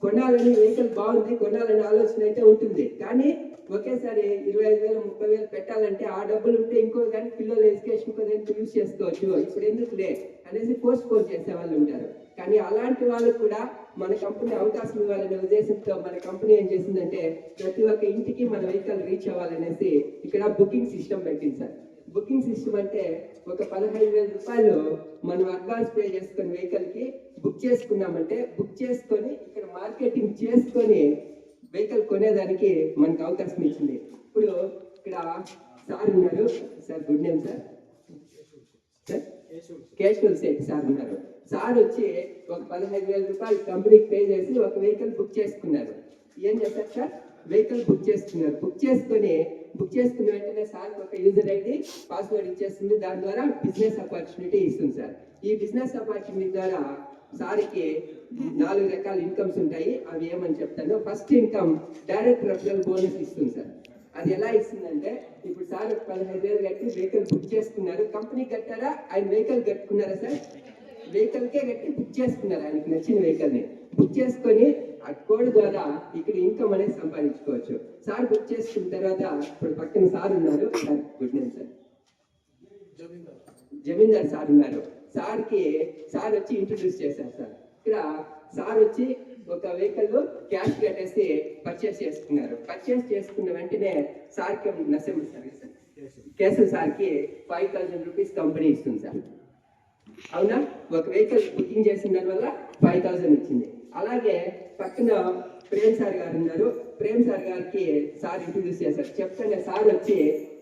కొనాలని వెహికల్ బాగుంది, కొనాలని ఆలోచన అయితే ఉంటుంది. కానీ ఒకేసారి 25,000, 30,000 పెట్టాలంటే ఆ డబ్బులు ఉంటే ఇంకో దానికి పిల్లల ఎడ్యుకేషన్ దానికి యూజ్ చేసుకోవచ్చు. ఇప్పుడు ఎందుకులే అనేసి పోస్ట్ పోన్ చేసే వాళ్ళు ఉంటారు. కానీ అలాంటి వాళ్ళకు కూడా మన కంపెనీ అవకాశం ఇవ్వాలనే ఉద్దేశంతో మన కంపెనీ ఏం చేసిందంటే, ప్రతి ఒక్క ఇంటికి మన వెహికల్ రీచ్ అవ్వాలనేసి ఇక్కడ బుకింగ్ సిస్టమ్ పెట్టింది సార్. బుకింగ్ సిస్టమ్ అంటే ఒక 15,000 రూపాయలు మనం అడ్వాన్స్ పే చేసుకొని వెహికల్ కి బుక్ చేసుకున్నామంటే బుక్ చేసుకొని ఇక్కడ మార్కెటింగ్ చేసుకొని వెహికల్ కొనేదానికి మనకు అవకాశం ఇచ్చింది. ఇప్పుడు ఇక్కడ సార్ ఉన్నారు sir, good name sir, Keshav Shetty sir ఉన్నారు. సార్ వచ్చి ఒక 15,000 రూపాయలు కంపెనీకి పే చేసి ఒక వెహికల్ బుక్ చేసుకున్నారు. ఏం చేస్తారు సార్, వెహికల్ బుక్ చేసుకున్నారు. బుక్ చేసుకున్న వెంటనే సార్ ఒక యూజర్ ఐడి పాస్వర్డ్ ఇచ్చేస్తుంది. దాని ద్వారా బిజినెస్ ఆపర్చునిటీ ఇస్తుంది సార్. ఈ బిజినెస్ ఆపర్చునిటీ ద్వారా సార్కి 4 రకాల ఇన్కమ్స్ ఉంటాయి. అవి ఏమని చెప్తాను. First income direct referral bonus ఇస్తుంది సార్. అది ఎలా ఇస్తుందంటే, ఇప్పుడు సార్ 15,000 కట్టి వెహికల్ బుక్ చేసుకున్నారు. కంపెనీ కట్టారా, ఆయన వెహికల్ కట్టుకున్నారా సార్? వెహికల్కే కట్టి బుక్ చేసుకున్నారు. ఆయనకి నచ్చిన వెహికల్ ని బుక్ చేసుకొని ఆ కోడ్ ద్వారా ఇక్కడ ఇన్కమ్ అనేది సంపాదించుకోవచ్చు. సార్ బుక్ చేసుకున్న తర్వాత ఇప్పుడు పక్కన సార్ ఉన్నారు సార్, గుడ్ నేమ్ సార్, జమీందార్ సార్ ఉన్నారు. సార్ వచ్చి ఇంట్రడ్యూస్ చేశారు సార్. ఇక్కడ సార్ వచ్చి ఒక వెహికల్ క్యాష్ కట్టేసి పర్చేస్ చేసుకున్నారు. పర్చేస్ చేసుకున్న వెంటనే సార్కి నరసింహ సార్ కేశవ్ సార్కి 5,000 రూపీస్ కంపెనీ ఇస్తుంది సార్. అవునా, ఒక వెహికల్ బుకింగ్ చేసిన దాని వల్ల 5,000 ఇచ్చింది. అలాగే పక్కన ప్రేమ్ సార్ గారు ఉన్నారు. ప్రేమ్ సార్ గారికి సార్ ఇంట్రడ్యూస్ చేశారు. చెప్తానే సార్ వచ్చి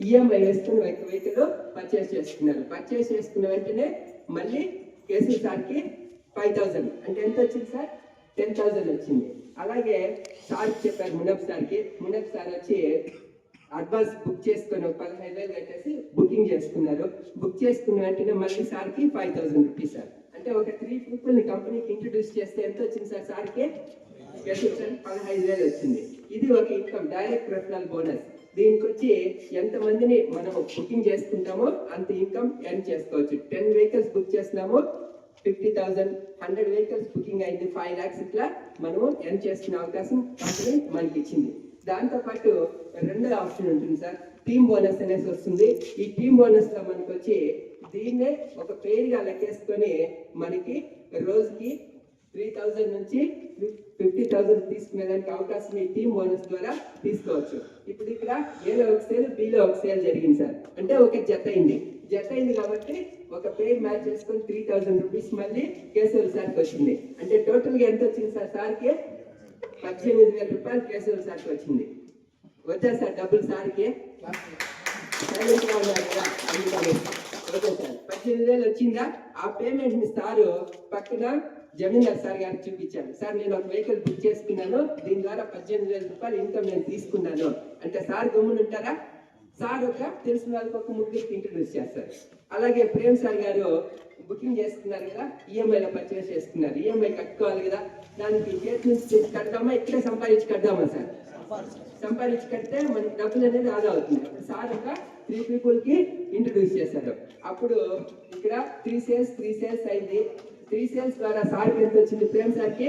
ఈఎంఐ వేసుకుని వెహికల్ పర్చేస్ చేసుకున్నారు. పర్చేస్ చేసుకున్న వెంటనే మళ్ళీ కేశవ్ సార్కి 5,000 అంటే ఎంత వచ్చింది సార్, 10,000 వచ్చింది. అలాగే సార్ చెప్పారు మునప్ సార్ వచ్చి అడ్వాన్స్ బుక్ చేసుకొని 15,000 కట్టేసి బుకింగ్ చేసుకున్నారు. బుక్ చేసుకున్న వెంటనే మళ్ళీ సార్కి 5,000 రూపీస్ సార్. అంటే ఒక 3 people ని కంపెనీకి ఇంట్రడ్యూస్ చేస్తే ఎంత వచ్చింది సార్ సార్కి? 15,000 వచ్చింది. ఇది ఒక ఇన్కమ్, డైరెక్ట్ రెఫరల్ బోనస్. దీనికి వచ్చి ఎంత మందిని మనం బుకింగ్ చేసుకుంటామో అంత ఇన్కమ్ ఎర్న్ చేసుకోవచ్చు. 10 వెహికల్స్ బుక్ చేస్తున్నామో 50,000, 100 వెహికల్స్ బుకింగ్ అయింది 5 lakhs, ఇట్లా మనము ఎర్న్ చేసుకునే అవకాశం కంపెనీ మనకి ఇచ్చింది. దాంతో పాటు రెండో ఆప్షన్ ఉంటుంది సార్, టీమ్ బోనస్ అనేసి వస్తుంది. ఈ టీమ్ బోనస్ లో మనకి వచ్చి దీన్నే ఒక పేరుగా లెక్కేసుకొని మనకి రోజుకి 3,000 నుంచి 50,000 తీసుకునేదానికి అవకాశం ఈ టీమ్ బోనస్ ద్వారా తీసుకోవచ్చు. ఇప్పుడు ఇక్కడ ఏలో ఒక సేల్, బిలో ఒక సేల్ జరిగింది సార్. అంటే ఒక జత అయింది కాబట్టి ఒక పేరు మ్యాచ్ చేసుకొని 3,000 రూపీస్ మళ్ళీ కేశవ్ సార్కి వచ్చింది. అంటే టోటల్ గా ఎంత వచ్చింది సార్ సార్కి? 18,000 రూపాయలు కేశవ్ సార్కి వచ్చింది. వచ్చా సార్ డబ్బులు సార్కి? ఓకే సార్, 18,000 వచ్చిందా? ఆ పేమెంట్ ని సారు పక్కన జమీందార్ సార్ గారికి చూపించాను. సార్ నేను ఒక వెహికల్ బుక్ చేసుకున్నాను, దీని ద్వారా 18,000 రూపాయలు ఇన్కమ్ నేను తీసుకున్నాను అంటే సార్ గమ్మున ఉంటారా? సార్ ఒక తెలిసిన వాళ్ళకి ఒక 3 ఇంట్రడ్యూస్ చేస్తారు. అలాగే ప్రేమ్ సార్ గారు బుకింగ్ చేసుకున్నారు కదా, ఈఎంఐలో పర్చేస్ చేసుకున్నారు. ఈఎంఐ కట్టుకోవాలి కదా, దానికి చేతి నుంచి కడదామా, ఇక్కడే సంపాదించి కడదామా సార్? సంపాదించి కడితే మనకి డబ్బులు అనేది ఆదా అవుతుంది. సార్ ఒక 3 people కి ఇంట్రడ్యూస్ చేశారు. అప్పుడు ఇక్కడ 3 సేల్స్ అయింది. 3 సేల్స్ ద్వారా సార్కి ఎంత వచ్చింది? ప్రేమ్ సార్కి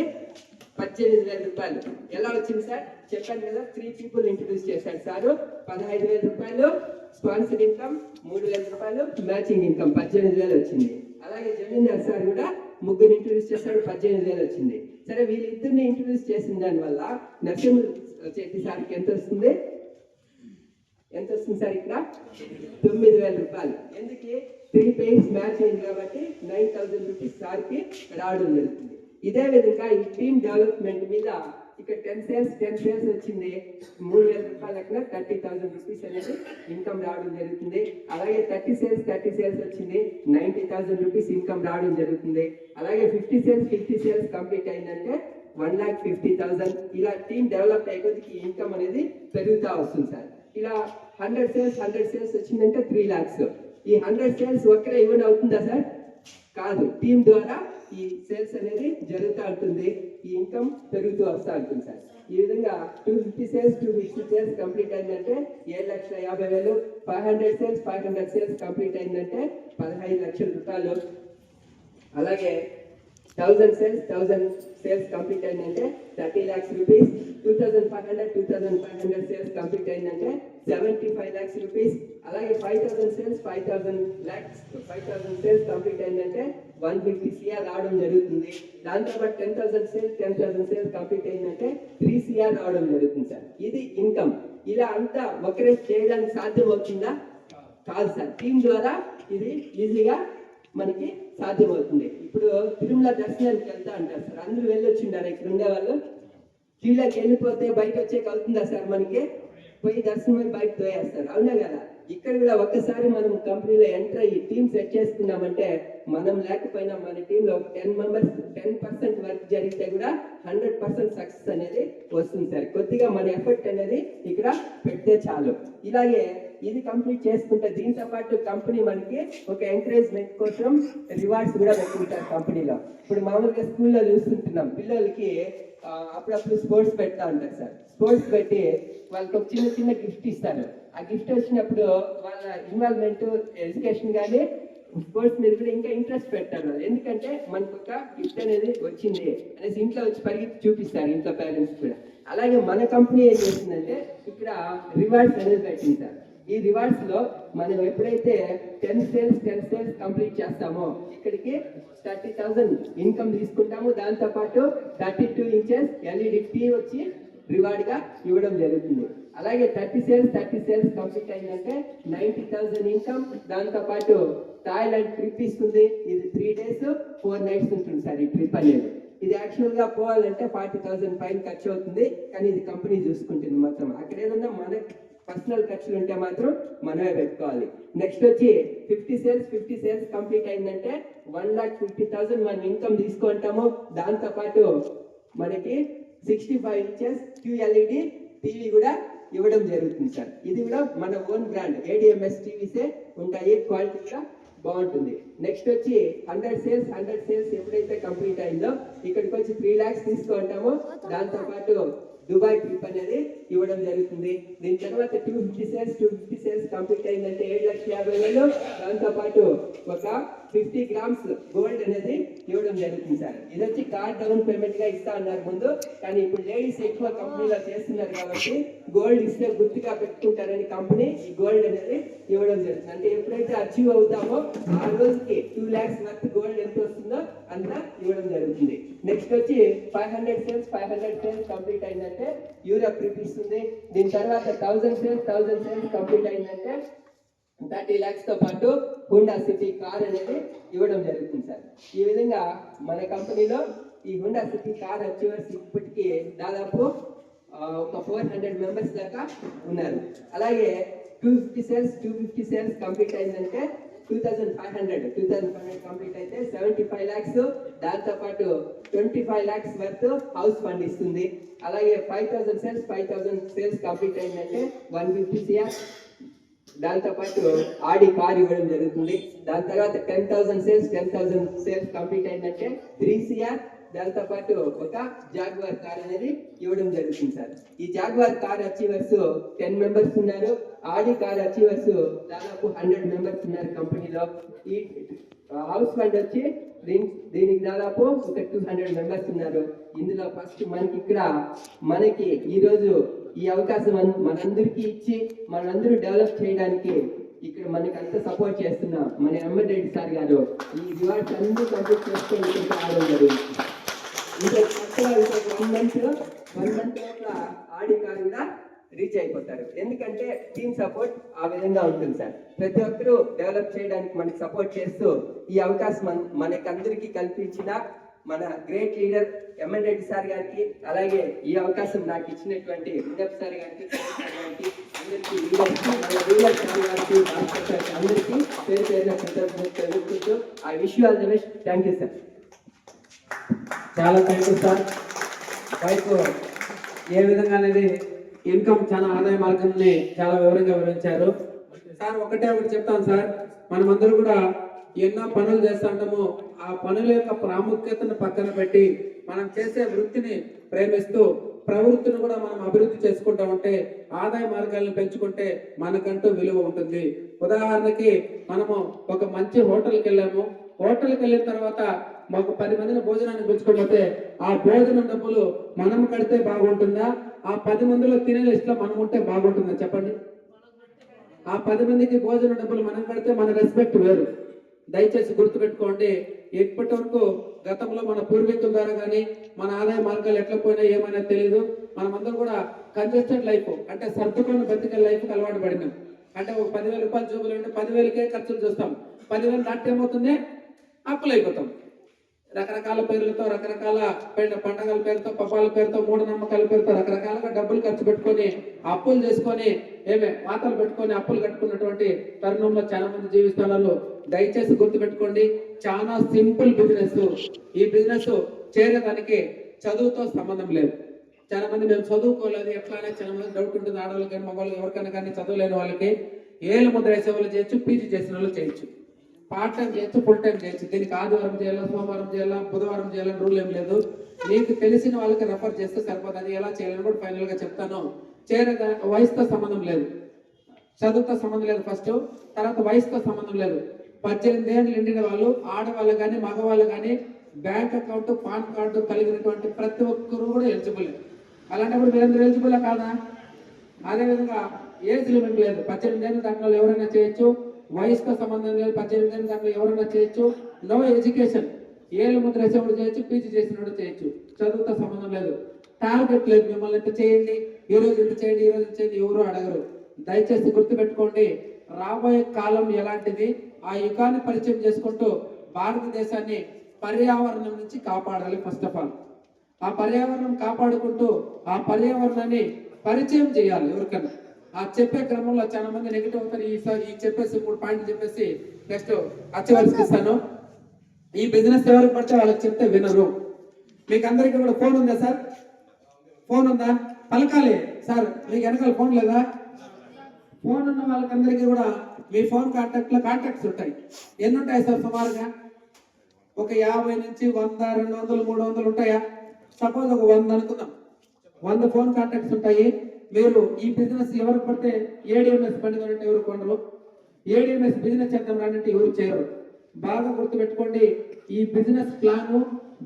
18,000 రూపాయలు. ఎలా వచ్చింది సార్? చెప్పాను కదా, 3 people ఇంట్రడ్యూస్ చేశారు సారు. 15,000 రూపాయలు స్పాన్సర్ ఇన్కమ్, 3,000 రూపాయలు మ్యాచింగ్ ఇన్కమ్, 18,000 వచ్చింది. అలాగే జమీందార్ సార్ కూడా 3 ఇంట్రడ్యూస్ చేశాడు, 18,000 వచ్చింది. సరే, వీళ్ళిద్దరిని ఇంట్రడ్యూస్ చేసిన దాని వల్ల నరసింహ శెట్టి సార్కి ఎంత వస్తుంది సార్? ఇక్కడ 9,000 రూపాయలు. ఎందుకు? 3 పేర్స్ మ్యాచ్ అయింది కాబట్టి 9,000 రూపీస్ సార్కి రావడం జరుగుతుంది. ఇదే విధంగా ఈ టీమ్ డెవలప్మెంట్ మీద ఇక్కడ 10 సేల్స్ వచ్చింది, 3,000 రూపాయలు అక్కడ 30,000 రూపీస్ అనేది ఇన్కమ్ రావడం జరుగుతుంది. అలాగే 30 సేల్స్ వచ్చింది, 90,000 రూపీస్ ఇన్కమ్ రావడం జరుగుతుంది. అలాగే 50 సేల్స్ కంప్లీట్ అయిందంటే 1,50,000. ఇలా టీమ్ డెవలప్ అయ్యేకొద్దికి ఇన్కమ్ అనేది పెరుగుతూ వస్తుంది సార్. ఇలా 100 సేల్స్ వచ్చిందంటే 3 lakhs. ఈ 100 సేల్స్ ఒక్కరే ఇవ్వడం అవుతుందా సార్? కాదు, టీమ్ ద్వారా ఈ సేల్స్ అనేది జరుగుతూ ఉంటుంది, ఈ ఇన్కమ్ పెరుగుతూ వస్తూ ఉంటుంది సార్. ఈ విధంగా 250 సేల్స్ కంప్లీట్ అయిందంటే 7,50,000. 500 సేల్స్ కంప్లీట్ అయిందంటే 15 లక్షల రూపాయలు. అలాగే 1,000 సేల్స్ కంప్లీట్ అయిందంటే 30 lakhs రూపీస్. 2,500 సేల్స్ కంప్లీట్ అయిందంటే 75 lakhs రూపీస్. అలాగే 5,000 సేల్స్ కంప్లీట్ అయిందంటే 150 CR రావడం జరుగుతుంది. దాంతోపాటు 10,000 సేల్స్ కంప్లీట్ అయిందంటే 3 CR రావడం జరుగుతుంది సార్. ఇది ఇన్కమ్. ఇలా అంతా ఒకరే చేయడానికి సాధ్యం అవుతుందా? కాదు సార్, టీం ద్వారా ఇది ఈజీగా మనకి సాధ్యమవుతుంది. ఇప్పుడు తిరుమల దర్శనానికి వెళ్తా అంటారు సార్, అందరూ వెళ్ళొచ్చిండారు ఇక్కడ ఉండే వాళ్ళు. క్యూలోకి వెళ్ళిపోతే బయట వచ్చేకి అవుతుందా సార్? మనకి పోయి దర్శనం బయట తోయేస్తారు, అవునా కదా? ఇక్కడ కూడా ఒక్కసారి మనం కంపెనీలో ఎంటర్ అయ్యి టీమ్ సెట్ చేసుకున్నామంటే, మనం లేకపోయినా మన టీంలో 10 మెంబర్స్ 10% వర్క్ జరిగితే కూడా 100% సక్సెస్ అనేది వస్తుంది సార్. కొద్దిగా మన ఎఫర్ట్ అనేది ఇక్కడ పెడితే చాలు. ఇలాగే ఇది కంప్లీట్ చేసుకుంటే దీంతో పాటు కంపెనీ మనకి ఒక ఎంకరేజ్మెంట్ కోసం రివార్డ్స్ కూడా పెట్టుకుంటారు కంపెనీలో. ఇప్పుడు మామూలుగా స్కూల్లో చూస్తుంటున్నాం, పిల్లలకి అప్పుడప్పుడు స్పోర్ట్స్ పెడతా ఉంటారు సార్. స్పోర్ట్స్ పెట్టి వాళ్ళకి ఒక చిన్న చిన్న గిఫ్ట్ ఇస్తారు. ఆ గిఫ్ట్ వచ్చినప్పుడు వాళ్ళ ఇన్వాల్వ్మెంట్ ఎడ్యుకేషన్ కానీ స్పోర్ట్స్ మీద కూడా ఇంకా ఇంట్రెస్ట్ పెట్టారు. ఎందుకంటే మనకు ఒక గిఫ్ట్ అనేది వచ్చింది అనేసి ఇంట్లో వచ్చి పరిగెత్తి చూపిస్తారు ఇంట్లో పేరెంట్స్ కూడా. అలాగే మన కంపెనీ ఏం చేసిందంటే ఇక్కడ రివార్డ్స్ అనేది పెట్టింది సార్. ఈ రివార్డ్స్ లో మనం ఎప్పుడైతే 10 సేల్స్ కంప్లీట్ చేస్తామో ఇక్కడికి 30,000 ఇన్కమ్ తీసుకుంటాము. దాంతో పాటు 32 ఇంచెస్ LED టీవీ వచ్చి రివార్డ్ గా ఇవ్వడం జరుగుతుంది. అలాగే 30 సేల్స్ కంప్లీట్ అయిందంటే 90,000 ఇన్కమ్. దాంతో పాటు థాయిలాండ్ ట్రిప్ ఇస్తుంది. ఇది 3 days 4 nights ఉంటుంది సార్ ఈ ట్రిప్ అనేది. ఇది యాక్చువల్ గా పోవాలంటే 40,000 పైన ఖర్చు అవుతుంది, కానీ ఇది కంపెనీ చూసుకుంటుంది మొత్తం. అక్కడ ఏదన్నా మన పర్సనల్ ఖర్చులు ఉంటే మాత్రం మనమే పెట్టుకోవాలి. నెక్స్ట్ వచ్చి 50 సేల్స్ కంప్లీట్ అయిందంటే 1,50,000 మనం ఇన్కమ్ తీసుకుంటాము. దాంతో పాటు మనకి 65 ఇంచెస్ QLED టీవీ కూడా ఇవ్వడం జరుగుతుంది సార్. ఇది కూడా మన ఓన్ బ్రాండ్ ADMS టీవీసే ఉంటాయి, క్వాలిటీ కూడా బాగుంటుంది. నెక్స్ట్ వచ్చి 100 సేల్స్ ఎప్పుడైతే కంప్లీట్ అయిందో ఇక్కడికి వచ్చి 3 lakhs తీసుకుంటామో. దాంతో పాటు దుబాయ్ ట్రిప్ అనేది ఇవ్వడం జరుగుతుంది. దీని తర్వాత 250 సేల్స్ కంప్లీట్ అయిందంటే 7,50,000. దాంతో పాటు ఒక 50 grams గోల్డ్ అనేది ఇవ్వడం జరుగుతుంది సార్. ఇది వచ్చి కార్డ్ డౌన్ పేమెంట్ గా ఇస్తా అన్నారు ముందు, కానీ ఇప్పుడు లేడీస్ ఎక్కువ కంపెనీలో చేస్తున్నారు కాబట్టి గోల్డ్ ఇస్తే గుర్తుగా పెట్టుకుంటారని కంపెనీ ఈ గోల్డ్ అనేది ఇవ్వడం జరుగుతుంది. అంటే ఎప్పుడైతే అచీవ్ అవుతామో ఆ రోజుకి 2 lakhs వర్త్ గోల్డ్ ఎంత వస్తుందో అంత ఇవ్వడం జరుగుతుంది. నెక్స్ట్ వచ్చి 500 సేల్స్ కంప్లీట్ అయిందంటే యూరప్ ట్రిప్ ఇస్తుంది. దీని తర్వాత 1000 సేల్స్ కంప్లీట్ అయిందంటే 30 lakhs తో పాటు హుండా సిటీ కార్ అనేది ఇవ్వడం జరుగుతుంది సార్. ఈ విధంగా మన కంపెనీలో ఈ హుండా సిటీ కార్ అచీవర్స్ ఇప్పటికీ దాదాపు ఒక 400 మెంబర్స్ దాకా ఉన్నారు. అలాగే 250 సేల్స్ కంప్లీట్ అయిందంటే 2,500 కంప్లీట్ అయితే 75 lakhs. దాంతో పాటు 25 lakhs వర్త్ హౌస్ ఫండ్ ఇస్తుంది. అలాగే 5,000 సేల్స్ కంప్లీట్ అయిందంటే 150 CR. దాంతో పాటు ఆడి కార్ ఇవ్వడం జరుగుతుంది. దాని తర్వాత 10,000 సేల్స్ కంప్లీట్ అయిందంటే 3 CR. దాంతో పాటు ఒక జాగ్వార్ కార్ అనేది ఇవ్వడం జరుగుతుంది సార్. ఈ జాగ్వార్ కార్ అచీవర్స్ 10 మెంబర్స్ ఉన్నారు. ఆడి కార్ అచీవర్స్ దాదాపు 100 మెంబర్స్ ఉన్నారు కంపెనీలో. ఈ హౌస్ ఫండ్ వచ్చి దీనికి దాదాపు ఒక 200 మెంబర్స్ ఉన్నారు. ఇందులో ఫస్ట్ మనకి ఈ రోజు ఈ అవకాశం మనందరికీ ఇచ్చి మనందరూ డెవలప్ చేయడానికి ఇక్కడ మనకి అంత సపోర్ట్ చేస్తున్న మన ఎంఎల్ రెడ్డి సార్ గారు ఈ రివార్డ్స్ అన్ని కంప్లీట్ చేస్తే ఇక్కడికి రావడం జరిగింది. ఇంకా కొత్తగా 1 month లోపల ఆడి కార్ కూడా రీచ్ అయిపోతారు. ఎందుకంటే టీమ్ సపోర్ట్ ఆ విధంగా ఉంటుంది సార్. ప్రతి ఒక్కరూ డెవలప్ చేయడానికి మనకి సపోర్ట్ చేస్తూ ఈ అవకాశం మనకందరికీ కల్పించిన మన great leader ML Reddy sir గారికి, అలాగే ఈ అవకాశం నాకు ఇచ్చినటువంటి వినప్ సార్ గారికి, అందరికీ అందరికీ పేరు పేరున కృతజ్ఞతలు తెలుపుకుంటూ I wish you all the best. Thank you sir. చాలా థ్యాంక్ యూ సార్. వైపు ఏ విధంగా అనేది ఇన్కమ్ చాలా ఆదాయ మార్గాన్ని చాలా వివరంగా వివరించారు సార్. ఒకటి చెప్తాను సార్, మనమందరూ కూడా ఎన్నో పనులు చేస్తూ ఉంటాము. ఆ పనుల యొక్క ప్రాముఖ్యతను పక్కన పెట్టి మనం చేసే వృత్తిని ప్రేమిస్తూ ప్రవృత్తిని కూడా మనం అభివృద్ధి చేసుకుంటా ఉంటే ఆదాయ మార్గాలను పెంచుకుంటే మనకంటూ విలువ ఉంటుంది. ఉదాహరణకి మనము ఒక మంచి హోటల్కి వెళ్ళాము. హోటల్కి వెళ్ళిన తర్వాత మాకు 10 మందిని భోజనాన్ని పిలుచుకోకపోతే ఆ భోజనం డబ్బులు మనం కడితే బాగుంటుందా, ఆ 10 మందిలో తినే లిస్ట్ లో మనం ఉంటే బాగుంటుందా చెప్పండి? ఆ 10 మందికి భోజనం డబ్బులు మనం కడితే మన రెస్పెక్ట్ వేరు. దయచేసి గుర్తుపెట్టుకోండి. ఇప్పటి వరకు గతంలో మన పూర్వీకుల ద్వారా కానీ మన ఆదాయ మార్గాలు ఎట్లా పోయినా ఏమైనా తెలియదు. మనమందరం కూడా కంజెస్టెడ్ లైఫ్ అంటే సర్దుకొని బతికే లైఫ్కి అలవాటు పడినాం. అంటే ఒక 10,000 రూపాయలు జోబులు అంటే 10,000కే ఖర్చులు చూస్తాం. 10,000 దాటితే ఏమవుతుంది? అప్పులు అయిపోతాం. రకరకాల పేర్లతో, రకరకాల పండగల పేరుతో, పబ్బాల పేరుతో, మూఢనమ్మకాల పేరుతో రకరకాలుగా డబ్బులు ఖర్చు పెట్టుకొని అప్పులు చేసుకొని మాతలు పెట్టుకొని అప్పులు కట్టుకున్నటువంటి తరుణంలో చాలా మంది జీవిస్తున్నారు. దయచేసి గుర్తుపెట్టుకోండి, చాలా సింపుల్ బిజినెస్. ఈ బిజినెస్ చేరేదానికి చదువుతో సంబంధం లేదు. చాలా మంది మేము చదువుకోలేదు ఎట్లా అనేది చాలా మంది డౌట్ ఉంటుంది. ఆడవాళ్ళకి కానీ మగవాళ్ళకి ఎవరికైనా కానీ చదువులేని వాళ్ళకి ఏళ్ళు ముద్ర వేసే వాళ్ళు చేయొచ్చు, పీజీ చేసిన వాళ్ళు చేయొచ్చు, పార్ట్ టైం చేయొచ్చు, ఫుల్ టైం చేయొచ్చు. దీనికి ఆదివారం చేయాలా, సోమవారం చేయాలా, బుధవారం చేయాలని రూల్ ఏం లేదు. మీకు తెలిసిన వాళ్ళకి రెఫర్ చేస్తే సరిపోతుంది. అది ఎలా చేయాలని కూడా ఫైనల్ గా చెప్తాను. చేరే వయసుతో సంబంధం లేదు, చదువుతో సంబంధం లేదు. ఫస్ట్ తర్వాత వయసుతో సంబంధం లేదు. 18 ఏళ్ళు నిండిన వాళ్ళు, ఆడవాళ్ళు కానీ మగవాళ్ళు కానీ బ్యాంక్ అకౌంట్, పాన్ కార్డు కలిగినటువంటి ప్రతి ఒక్కరు కూడా ఎలిజిబుల్. అలాంటప్పుడు మీరందరూ ఎలిజిబుల్ కాదా? అదేవిధంగా ఏజ్ లిమిట్ లేదు. 18 ఏళ్ళ దాంట్లో ఎవరైనా చేయొచ్చు, వయసుతో సంబంధం లేదు. 18 ఏళ్ళ దాంట్లో ఎవరైనా చేయొచ్చు. నో ఎడ్యుకేషన్, ఏళ్ళు ముద్ర వేసేవాడు చేయొచ్చు, పీజీ చేసినవాడు చేయొచ్చు. చదువుతో సంబంధం లేదు. టార్గెట్ లేదు, మిమ్మల్ని ఎంత చేయండి, ఈ రోజు ఎంత చేయండి, ఈ రోజు ఎంత చేయండి, ఎవరు అడగరు. దయచేసి గుర్తుపెట్టుకోండి, రాబోయే కాలం ఎలాంటిది, ఆ యుగాన్ని పరిచయం చేసుకుంటూ భారతదేశాన్ని పర్యావరణం నుంచి కాపాడాలి. ఫస్ట్ ఆఫ్ ఆల్ ఆ పర్యావరణం కాపాడుకుంటూ ఆ పర్యావరణాన్ని పరిచయం చేయాలి ఎవరికైనా. ఆ చెప్పే క్రమంలో చాలా మంది నెగిటివ్ అవుతారు. ఈ చెప్పేసి 3 పాయింట్లు చెప్పేసి నెక్స్ట్ అచ్చవలసి ఇస్తాను. ఈ బిజినెస్ ఎవరికి పడితే వాళ్ళకి చెప్తే వినరు. మీకు అందరికీ కూడా ఫోన్ ఉందా సార్? ఫోన్ ఉందా? పలకాలి సార్. మీకు వెనకాల ఫోన్ లేదా? ఫోన్ ఉన్న వాళ్ళకందరికీ కూడా మీ ఫోన్ కాంటాక్ట్స్ ఉంటాయి. ఎన్ని ఉంటాయి సార్ సుమారుగా? ఒక 50 నుంచి 100, 200, 300 ఉంటాయా? సపోజ్ ఒక 100 అనుకుందాం. 100 ఫోన్ కాంటాక్ట్స్ ఉంటాయి. మీరు ఈ బిజినెస్ ఎవరికి పడితే ఏడిఎంఎస్ బండి కొనంటే ఎవరు కొనరు, ఏడిఎంఎస్ బిజినెస్ చేద్దాం రానంటే ఎవరు చేయరు. బాగా గుర్తుపెట్టుకోండి, ఈ బిజినెస్ ప్లాన్,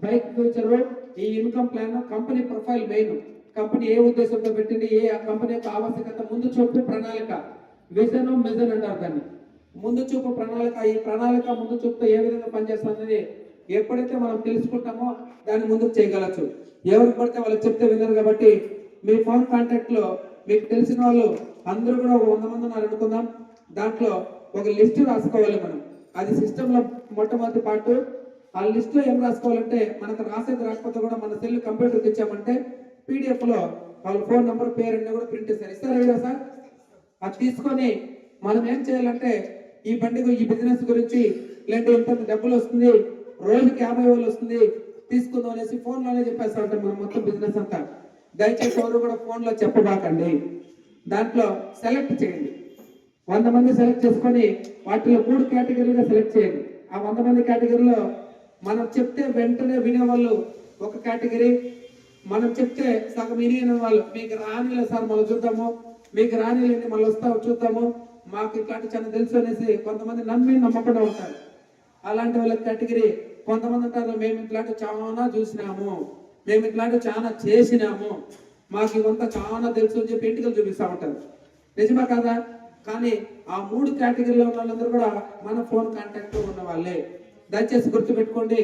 బైక్ ఫ్యూచర్, ఈ income plan, company profile main. Company ఏ ఉద్దేశంతో పెట్టింది, ఏ కంపెనీ యొక్క ఆవశ్యకత, ముందు చూపు ప్రణాళిక, విజన్ మిజన్ అంటారు దాన్ని. ముందు చూపు ప్రణాళిక. ఈ ప్రణాళిక ముందు చూపుతో ఏ విధంగా పనిచేస్తుంది ఎప్పుడైతే మనం తెలుసుకుంటామో దాన్ని ముందుకు చేయగలచ్చు. ఎవరికి పడితే వాళ్ళకి చెప్తే వినరు. కాబట్టి మీ ఫోన్ కాంటాక్ట్ లో మీకు తెలిసిన వాళ్ళు అందరూ కూడా ఒక 100 మంది ఉన్నారు అనుకుందాం. దాంట్లో ఒక లిస్ట్ రాసుకోవాలి మనం. అది సిస్టమ్ లో మొట్టమొదటి పార్ట్. ఆ లిస్ట్ లో ఏం రాసుకోవాలంటే, మనకు రాసేది రాకపోతే కూడా మన సెల్ కంప్యూటర్కి ఇచ్చామంటే పీడిఎఫ్ లో వాళ్ళ ఫోన్ నెంబర్, పేరు అన్నీ కూడా ప్రింట్ చేస్తారు. ఇస్తారా సార్? అది తీసుకొని మనం ఏం చేయాలంటే, ఈ బండికి, ఈ బిజినెస్ గురించి లేదంటే ఇంత డబ్బులు వస్తుంది, రోజుకి 50,000 వస్తుంది, తీసుకుందాం అనేసి ఫోన్ లోనే చెప్పేస్తా ఉంటాం మనం మొత్తం బిజినెస్ అంతా. దయచేసి ఎవరు కూడా ఫోన్ లో చెప్పబాకండి. దాంట్లో సెలెక్ట్ చేయండి. 100 మంది సెలెక్ట్ చేసుకొని వాటిలో 3 కేటగిరీలుగా సెలెక్ట్ చేయండి. ఆ 100 మంది కేటగిరీలో మనం చెప్తే వెంటనే వినేవాళ్ళు ఒక కేటగిరీ, మనం చెప్తే సగం వినే వాళ్ళు, మీకు రానిలే సార్ మళ్ళీ చూద్దాము, మీకు రానిలేని మళ్ళీ వస్తావు చూద్దాము, మాకు ఇట్లాంటి చాలా తెలుసు అనేసి కొంతమంది నమ్మకుండా ఉంటారు. అలాంటి వాళ్ళ కేటగిరీ. కొంతమంది ఉంటారు, మేము ఇట్లాంటి చాలా చూసినాము, మేము ఇట్లాంటి చాలా చేసినాము, మాకు ఇవంతా చాలా తెలుసు అని చెప్పి ఇంటికి చూపిస్తూ ఉంటారు. నిజమా కాదా? కానీ ఆ 3 కేటగిరీలో ఉన్న వాళ్ళందరూ కూడా మన ఫోన్ కాంటాక్ట్ ఉన్న వాళ్ళే. దయచేసి గుర్తుపెట్టుకోండి,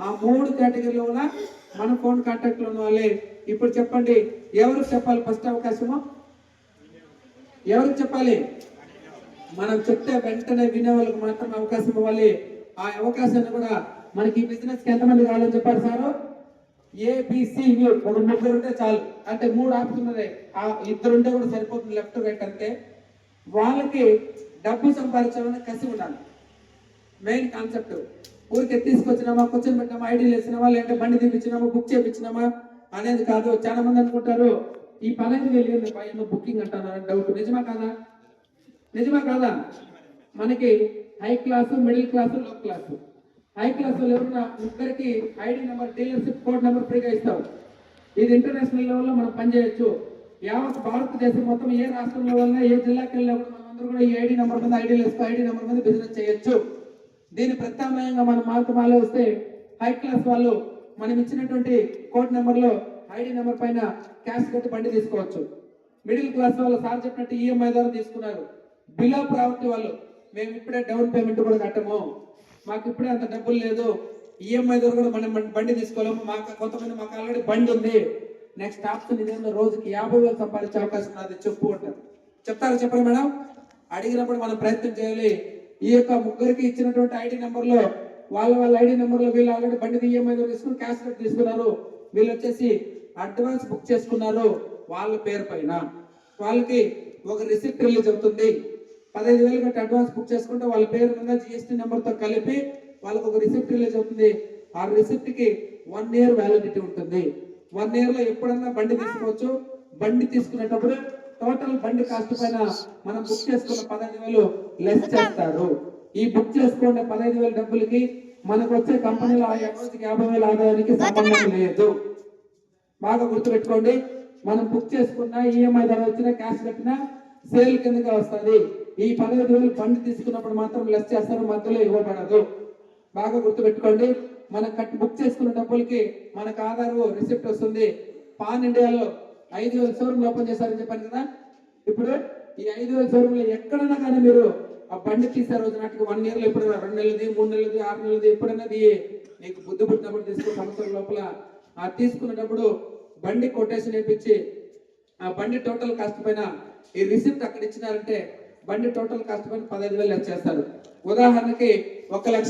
ఆ 3 కేటగిరీలో ఉన్న మన ఫోన్ కాంటాక్ట్ లో ఉన్న వాళ్ళే. ఇప్పుడు చెప్పండి, ఎవరికి చెప్పాలి ఫస్ట్ అవకాశము? ఎవరికి చెప్పాలి? మనం చెప్తే వెంటనే వినే వాళ్ళకి మాత్రం అవకాశం ఇవ్వాలి. ఆ అవకాశాన్ని కూడా మనకి ఈ బిజినెస్ కి ఎంతమంది కావాలని చెప్పారు సార్? ABCU ఒక 3 ఉంటే చాలు. అంటే 3 ఆప్షన్ ఉన్నాయి. ఆ 2 ఉంటే కూడా సరిపోతుంది, లెఫ్ట్ రైట్ అంతే. వాళ్ళకి డబ్బు సంపాదించాలని కసి ఉండాలి. Main concept. ఊరికి తీసుకొచ్చినామా, కూర్చొని పెట్టినామా, ఐడీలు వేసినామా, లేదంటే బండి తీపించినామా, బుక్ చేయించినామా అనేది కాదు. చాలా మంది అనుకుంటారు ఈ 15,000 పైన బుకింగ్ అంటారు డౌట్. నిజమా కాదా? నిజమా కాదా? మనకి హై క్లాసు, మిడిల్ క్లాసు, లో క్లాసు. హై క్లాస్ వాళ్ళు ఎవరున్నా ఇద్దరికి ID number, dealership code number ఫ్రీగా ఇస్తాం. ఇది ఇంటర్నేషనల్ లెవెల్లో మనం పనిచేయచ్చు. యావత్ భారతదేశం మొత్తం ఏ రాష్ట్రంలో వల్ల ఏ జిల్లాకి వెళ్ళినప్పుడు మనం అందరూ కూడా ఈ ఐడి నెంబర్ మీద ఐడీలు వేస్తూ ఐడి నెంబర్ మీద బిజినెస్ చేయొచ్చు. దీని ప్రత్యామ్నాయంగా మనం మాలే వస్తే హై క్లాస్ వాళ్ళు మనం ఇచ్చినటువంటి కోడ్ నెంబర్ లో ఐడి నెంబర్ పైన క్యాష్ కట్టి బండి తీసుకోవచ్చు. మిడిల్ క్లాస్ వాళ్ళు సార్ చెప్పినట్టు ఈఎంఐ ద్వారా తీసుకున్నారు. బిలో ప్రాపర్టీ వాళ్ళు మేము ఇప్పుడే డౌన్ పేమెంట్ కూడా కట్టము, మాకు ఇప్పుడే అంత డబ్బులు లేదు, ఈఎంఐ ద్వారా కూడా మనం బండి తీసుకోలేము, మాకు ఆల్రెడీ బండి ఉంది, నెక్స్ట్ ఆప్షన్ ఇదేమో రోజుకి 50,000 సంపాదించే అవకాశం ఉన్నది చెప్పు అంటారు. చెప్తారా చెప్పరు మేడం? అడిగినప్పుడు మనం ప్రయత్నం చేయాలి. ఈ యొక్క ముగ్గురికి ఇచ్చినటువంటి ఐడి నెంబర్లో వాళ్ళ ఐడి నెంబర్లో వీళ్ళు ఆల్రెడీ బండి ఈఎంఐ తీసుకుని క్యాష్ కట్ తీసుకున్నారు. వీళ్ళు వచ్చేసి అడ్వాన్స్ బుక్ చేసుకున్నారు వాళ్ళ పేరు పైన. వాళ్ళకి ఒక రిసిప్ట్ రిలీజ్ అవుతుంది. 15,000 కట్టి అడ్వాన్స్ బుక్ చేసుకుంటే వాళ్ళ పేరు మీద జిఎస్టీ నెంబర్తో కలిపి వాళ్ళకి ఒక రిసిప్ట్ రిలీజ్ అవుతుంది. ఆ రిసిప్ట్ కి 1 year వ్యాలిడిటీ ఉంటుంది. 1 year లో ఎప్పుడన్నా బండి తీసుకోవచ్చు. బండి తీసుకునేటప్పుడు టోటల్ బండి కాస్ట్ పైన మనం బుక్ చేసుకున్న 15,000 లెస్ చేస్తారు. ఈ బుక్ చేసుకునే 15,000 డబ్బులకి మనకు వచ్చే కంపెనీలో ఆ రోజుకి 50,000 ఆదాయానికి సంబంధం లేదు. బాగా గుర్తుపెట్టుకోండి. మనం బుక్ చేసుకున్న ఈఎంఐ ధర వచ్చిన క్యాష్ కట్టిన సేల్ కిందగా వస్తుంది. ఈ 15,000 బండి తీసుకున్నప్పుడు మాత్రం లెస్ చేస్తారు, మధ్యలో ఇవ్వబడదు. బాగా గుర్తుపెట్టుకోండి. మనం బుక్ చేసుకున్న డబ్బులకి మనకు ఆధారు రిసిప్ట్ వస్తుంది. పాన్ ఇండియాలో 5,000 షోరూమ్లు ఓపెన్ చేశారని చెప్పాను కదా. ఇప్పుడు ఈ 5,000 షోరూమ్లు ఎక్కడైనా కానీ మీరు ఆ బండి తీసే రోజు నాటికి 1 year లో ఎప్పుడైనా 2 నెలలది 3 నెలలది 6 నెలలది ఎప్పుడైనా నీకు బుద్ధి పుట్టినప్పుడు తీసుకున్న సంవత్సరం లోపల ఆ తీసుకునేటప్పుడు బండి కొటేషన్ వేయించి ఆ బండి టోటల్ కాస్ట్ పైన ఈ రిసిప్ట్ అక్కడ ఇచ్చినారంటే బండి టోటల్ కాస్ట్ పైన 15,000 చేస్తారు. ఉదాహరణకి 1,00,000